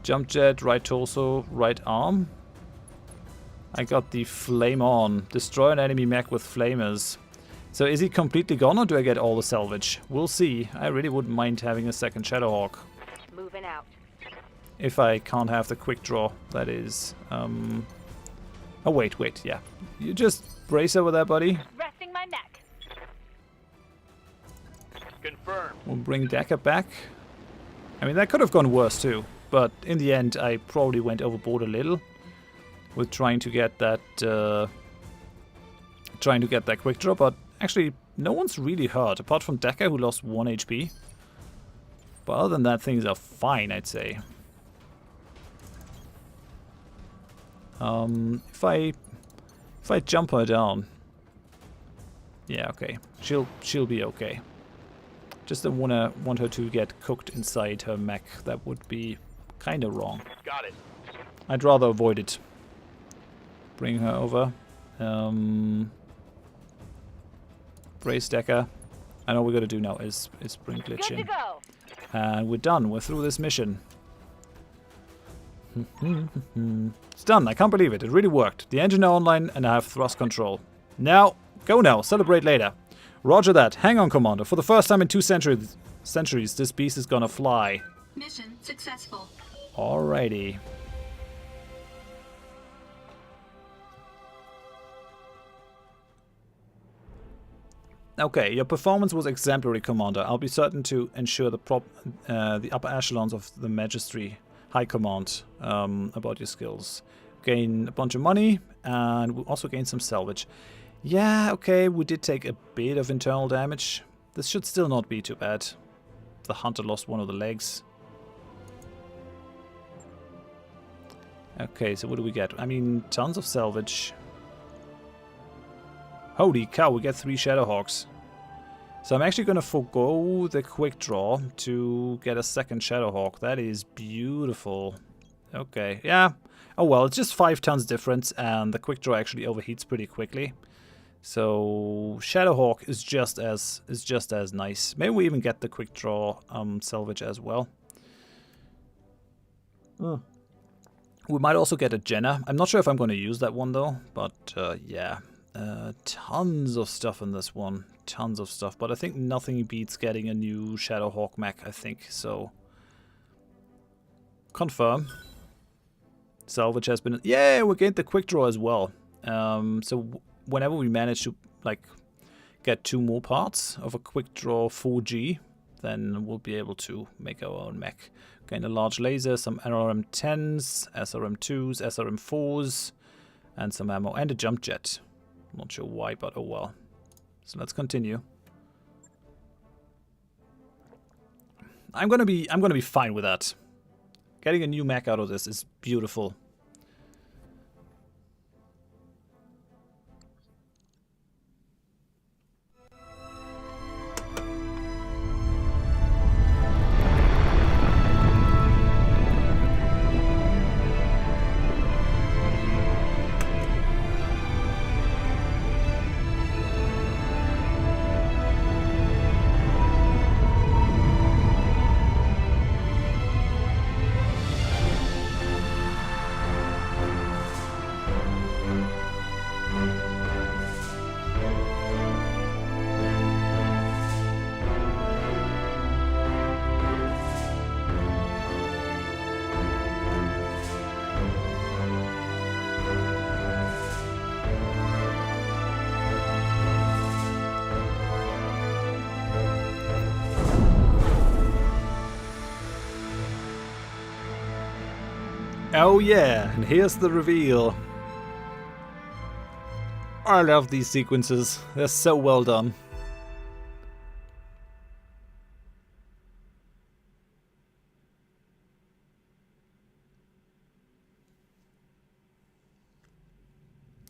Jump jet, right torso, right arm. I got the flame on. Destroy an enemy mech with flamers. So is he completely gone or do I get all the salvage? We'll see. I really wouldn't mind having a second Shadowhawk. Moving out. If I can't have the quick draw, that is. Oh, wait, yeah. You just brace over there, buddy. Resting my neck. Confirmed. We'll bring Decker back. I mean, that could have gone worse too. But in the end, I probably went overboard a little. With trying to get that... quick draw, but actually, no one's really hurt, apart from Decker, who lost 1 HP. But other than that, things are fine, I'd say. If I jump her down, yeah, okay, she'll be okay. Just don't want her to get cooked inside her mech. That would be kind of wrong. Got it. I'd rather avoid it. Bring her over. Brace Decker. I know what we're gonna do now is bring glitch Good to in. go. And we're done. We're through this mission. It's done. I can't believe it. It really worked. The engine now online and I have thrust control. Now, go now. Celebrate later. Roger that. Hang on, Commander. For the first time in 2 centuries, this beast is gonna fly. Mission successful. Alrighty. Okay, your performance was exemplary, Commander. I'll be certain to ensure the upper echelons of the Magistry High Command about your skills. Gain a bunch of money, and we'll also gain some salvage. Yeah, okay, we did take a bit of internal damage. This should still not be too bad. The hunter lost one of the legs. Okay, so what do we get? I mean, tons of salvage. Holy cow, we get 3 Shadowhawks. So I'm actually going to forego the quick draw to get a second Shadowhawk. That is beautiful. Okay, yeah. Oh well, it's just 5 tons difference and the quick draw actually overheats pretty quickly. So Shadowhawk is just as nice. Maybe we even get the quick draw salvage as well. We might also get a Jenna. I'm not sure if I'm going to use that one though, but yeah. Tons of stuff in this one. Tons of stuff, but I think nothing beats getting a new Shadowhawk mech, I think, so... Confirm. Salvage has been... Yeah, we gained the quick draw as well. So whenever we manage to, like, get 2 more parts of a quick draw 4G, then we'll be able to make our own mech. Gain a large laser, some NRM-10s, SRM-2s, SRM-4s, and some ammo, and a jump jet. Not sure why, but oh well. So let's continue. I'm gonna be fine with that. Getting a new mech out of this is beautiful. Oh yeah, and here's the reveal. I love these sequences. They're so well done.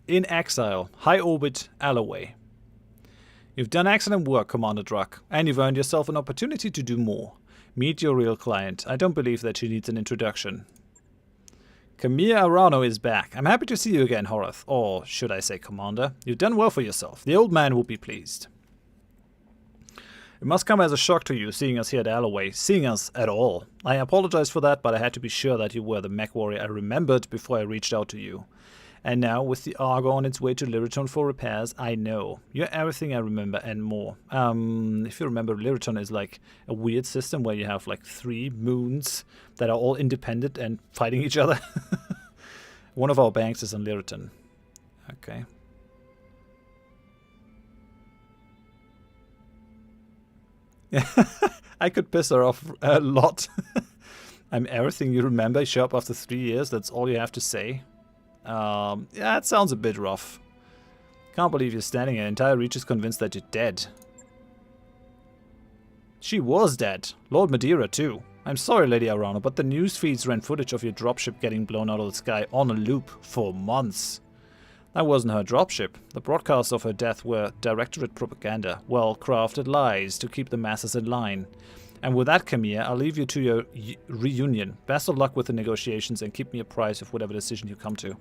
In exile, high orbit, Alloway. You've done excellent work, Commander Drak, and you've earned yourself an opportunity to do more. Meet your real client. I don't believe that she needs an introduction. Camilla Arano is back. I'm happy to see you again, Horath. Or should I say, Commander? You've done well for yourself. The old man will be pleased. It must come as a shock to you seeing us here at Alloway, seeing us at all. I apologize for that, but I had to be sure that you were the mech warrior I remembered before I reached out to you. And now, with the Argo on its way to Lyriton for repairs, I know. You're everything I remember and more. If you remember, Lyriton is like a weird system where you have like 3 moons that are all independent and fighting each other. One of our banks is on Lyriton. Okay. I could piss her off a lot. I'm everything you remember. Show up after 3 years. That's all you have to say. Yeah, it sounds a bit rough. Can't believe you're standing here. Entire Reach is convinced that you're dead. She was dead. Lord Madeira too. I'm sorry, Lady Arano, but the news feeds ran footage of your dropship getting blown out of the sky on a loop for months. That wasn't her dropship. The broadcasts of her death were Directorate propaganda, well-crafted lies to keep the masses in line. And with that, Camilla, I'll leave you to your reunion. Best of luck with the negotiations and keep me apprised of whatever decision you come to.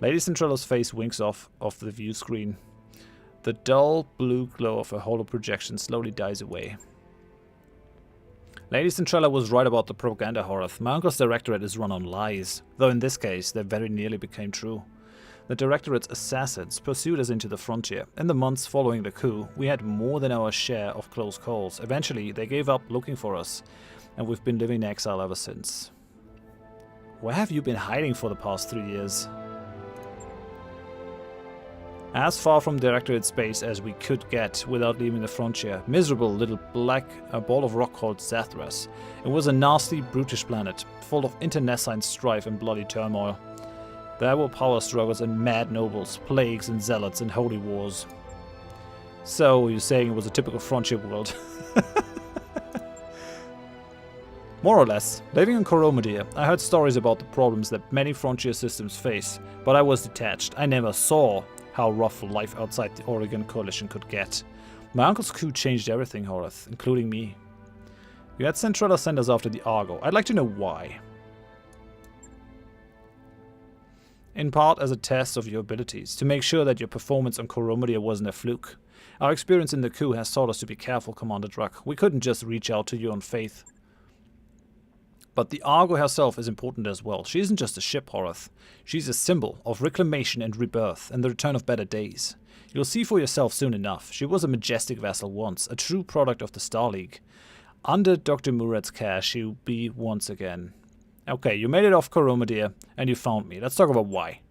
Lady Centrella's face winks off the view screen. The dull blue glow of her holo projection slowly dies away. Lady Centrella was right about the propaganda, Horath. My uncle's directorate is run on lies, though in this case they very nearly became true. The Directorate's assassins pursued us into the frontier. In the months following the coup, we had more than our share of close calls. Eventually, they gave up looking for us, and we've been living in exile ever since. Where have you been hiding for the past 3 years? As far from Directorate space as we could get without leaving the frontier. Miserable little black ball of rock called Zathras. It was a nasty, brutish planet, full of internecine strife and bloody turmoil. There were power struggles and mad nobles, plagues and zealots and holy wars. So, you're saying it was a typical frontier world? More or less. Living in Coromedia, I heard stories about the problems that many frontier systems face, but I was detached. I never saw how rough life outside the Oregon Coalition could get. My uncle's coup changed everything, Horath, including me. You had Centrella send us after the Argo. I'd like to know why. In part as a test of your abilities, to make sure that your performance on Coromedia wasn't a fluke. Our experience in the coup has taught us to be careful, Commander Drak. We couldn't just reach out to you on faith. But the Argo herself is important as well. She isn't just a ship, Horath. She's a symbol of reclamation and rebirth, and the return of better days. You'll see for yourself soon enough. She was a majestic vessel once, a true product of the Star League. Under Dr. Murad's care, she'll be once again. Okay, you made it off Koromadir, and you found me. Let's talk about why.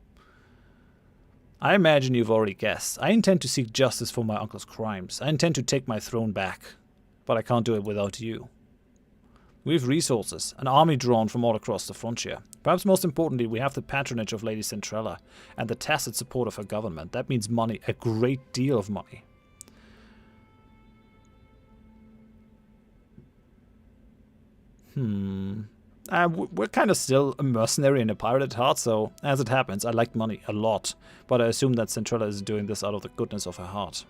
I imagine you've already guessed. I intend to seek justice for my uncle's crimes. I intend to take my throne back. But I can't do it without you. We have resources, an army drawn from all across the frontier. Perhaps most importantly, we have the patronage of Lady Centrella and the tacit support of her government. That means money, a great deal of money. We're kind of still a mercenary and a pirate at heart, so as it happens, I like money a lot. But I assume that Centrella is doing this out of the goodness of her heart.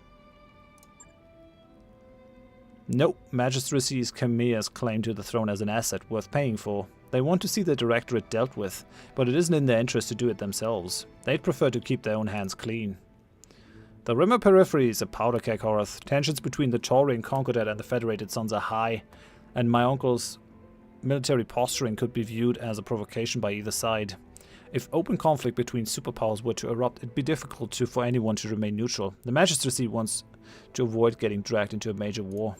Nope, Magistracy's Khmer's claim to the throne as an asset worth paying for. They want to see the Directorate dealt with, but it isn't in their interest to do it themselves. They'd prefer to keep their own hands clean. The Rimmer Periphery is a powder keg, Horath. Tensions between the Taurian Concordat and the Federated Sons are high, and my uncle's military posturing could be viewed as a provocation by either side. If open conflict between superpowers were to erupt, it'd be difficult for anyone to remain neutral. The Magistracy wants to avoid getting dragged into a major war.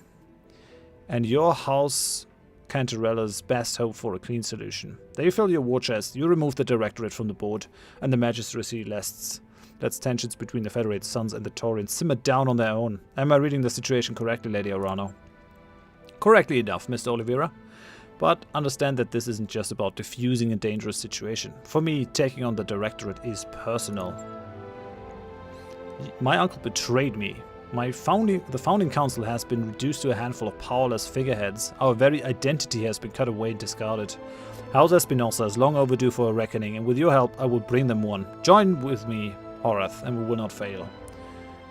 And your house Cantarella's best hope for a clean solution. They fill your war chest, you remove the Directorate from the board, and the Magistracy lets tensions between the Federated Sons and the Taurians simmer down on their own. Am I reading the situation correctly, Lady Orano? Correctly enough, Mr. Oliveira. But understand that this isn't just about diffusing a dangerous situation. For me, taking on the Directorate is personal. My uncle betrayed me. The founding council has been reduced to a handful of powerless figureheads. Our very identity has been cut away and discarded. House Espinosa is long overdue for a reckoning, and with your help, I will bring them one. Join with me, Horath, and we will not fail.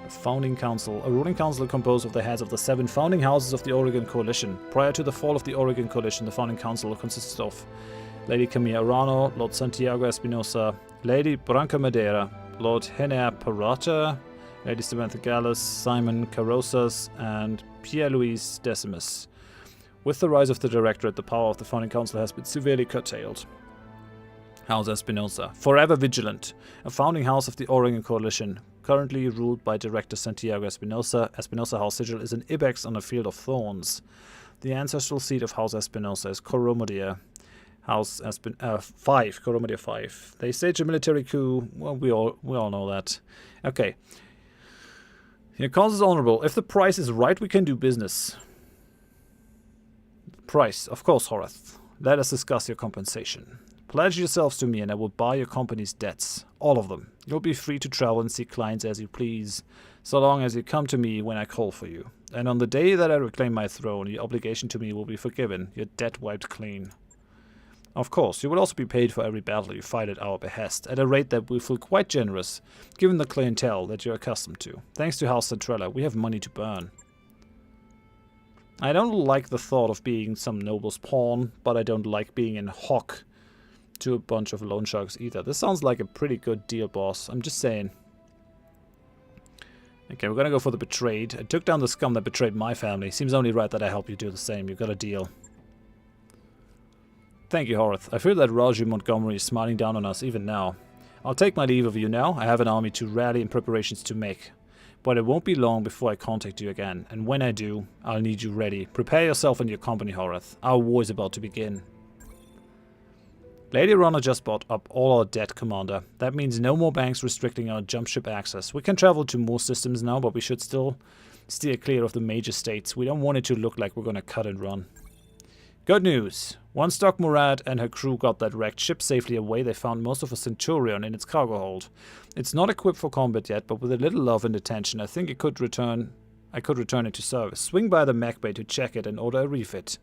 A founding council, a ruling council composed of the heads of the 7 founding houses of the Oregon Coalition. Prior to the fall of the Oregon Coalition, the founding council consisted of Lady Khmer Orano, Lord Santiago Espinosa, Lady Branca Madeira, Lord Henner Parata, Lady Samantha Gallus, Simon Carosas, and Pierre-Louis Decimus. With the rise of the Directorate, the power of the founding council has been severely curtailed. House Espinosa, forever vigilant, a founding house of the Oregon Coalition, currently ruled by Director Santiago Espinosa. Espinosa House Sigil is an ibex on a field of thorns. The ancestral seat of House Espinosa is Koromadir. Koromadir 5. They stage a military coup. Well, we all know that. Okay. Your cause is honorable. If the price is right, we can do business. Price, of course, Horath. Let us discuss your compensation. Pledge yourselves to me and I will buy your company's debts. All of them. You'll be free to travel and see clients as you please, so long as you come to me when I call for you. And on the day that I reclaim my throne, your obligation to me will be forgiven, your debt wiped clean. Of course, you will also be paid for every battle you fight at our behest, at a rate that will feel quite generous, given the clientele that you're accustomed to. Thanks to House Centrella, we have money to burn. I don't like the thought of being some noble's pawn, but I don't like being in hock to a bunch of loan sharks either. This sounds like a pretty good deal, boss. I'm just saying. Okay, we're gonna go for the betrayed. I took down the scum that betrayed my family. Seems only right that I help you do the same. You've got a deal. Thank you, Horath. I feel that Raju Montgomery is smiling down on us even now. I'll take my leave of you now. I have an army to rally and preparations to make. But it won't be long before I contact you again. And when I do, I'll need you ready. Prepare yourself and your company, Horath. Our war is about to begin. Lady Rana just bought up all our debt, Commander. That means no more banks restricting our jump ship access. We can travel to more systems now, but we should still steer clear of the major states. We don't want it to look like we're gonna cut and run. Good news. Once Doc Murad and her crew got that wrecked ship safely away, they found most of a Centurion in its cargo hold. It's not equipped for combat yet, but with a little love and attention, I think I could return it to service. Swing by the mech bay to check it and order a refit.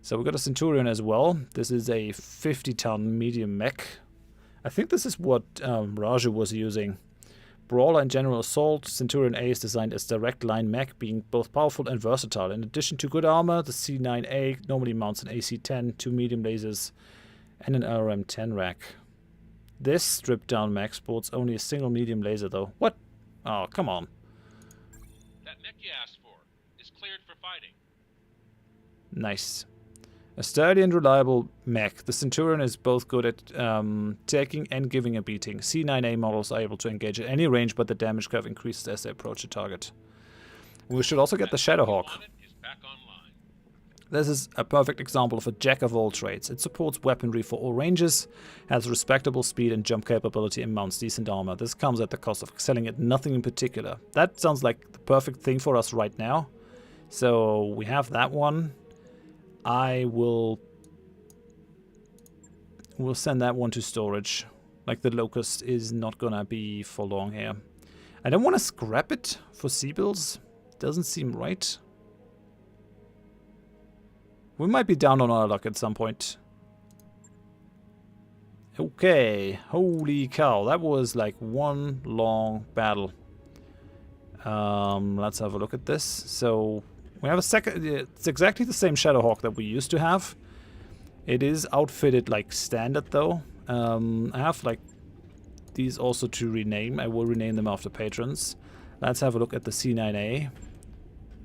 So we got a Centurion as well. This is a 50-ton medium mech. I think this is what Raju was using. Brawler and General Assault, Centurion A is designed as direct line mech, being both powerful and versatile. In addition to good armor, the C9A normally mounts an AC-10, 2 medium lasers, and an LRM-10 rack. This stripped-down mech sports only a single medium laser, though. What? Oh, come on. That mech you asked for is cleared for fighting. Nice. A sturdy and reliable mech, the Centurion is both good at taking and giving a beating. C9A models are able to engage at any range, but the damage curve increases as they approach the target. We should also get the Shadowhawk. This is a perfect example of a jack of all trades. It supports weaponry for all ranges, has respectable speed and jump capability, and mounts decent armor. This comes at the cost of excelling at nothing in particular. That sounds like the perfect thing for us right now. So we have that one. We'll send that one to storage. Like, the Locust is not gonna be for long here. I don't want to scrap it for C-bills. Doesn't seem right. We might be down on our luck at some point. Okay, holy cow, that was like one long battle. Let's have a look at this. So we have a second. It's exactly the same Shadowhawk that we used to have. It is outfitted like standard though. I have like these also to rename. I will rename them after patrons. Let's have a look at the C9A.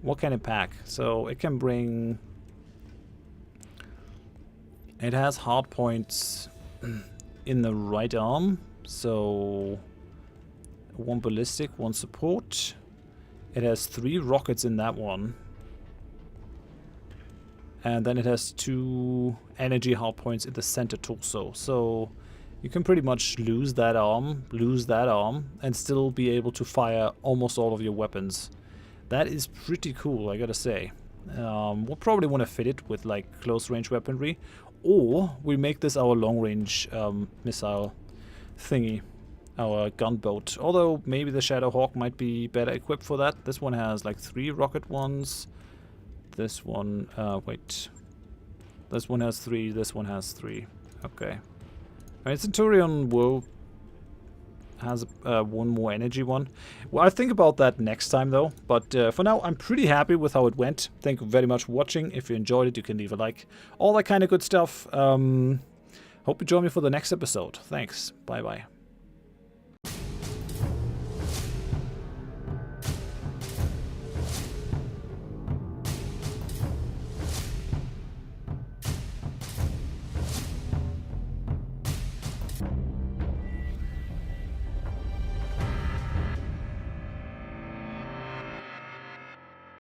What can it pack? So it can bring. It has hard points in the right arm, so 1 ballistic, 1 support. It has 3 rockets in that one. And then it has 2 energy hard points in the center torso. So you can pretty much lose that arm, and still be able to fire almost all of your weapons. That is pretty cool, I gotta say. We'll probably want to fit it with like close range weaponry. Or we make this our long-range missile thingy, our gunboat. Although maybe the Shadowhawk might be better equipped for that. This one has like 3 rocket ones. This one, wait. This one has 3, this one has 3. Okay. Alright, Centurion has 1 more energy one. Well, I'll think about that next time though. But for now, I'm pretty happy with how it went. Thank you very much for watching. If you enjoyed it, you can leave a like. All that kind of good stuff. Hope you join me for the next episode. Thanks. Bye-bye.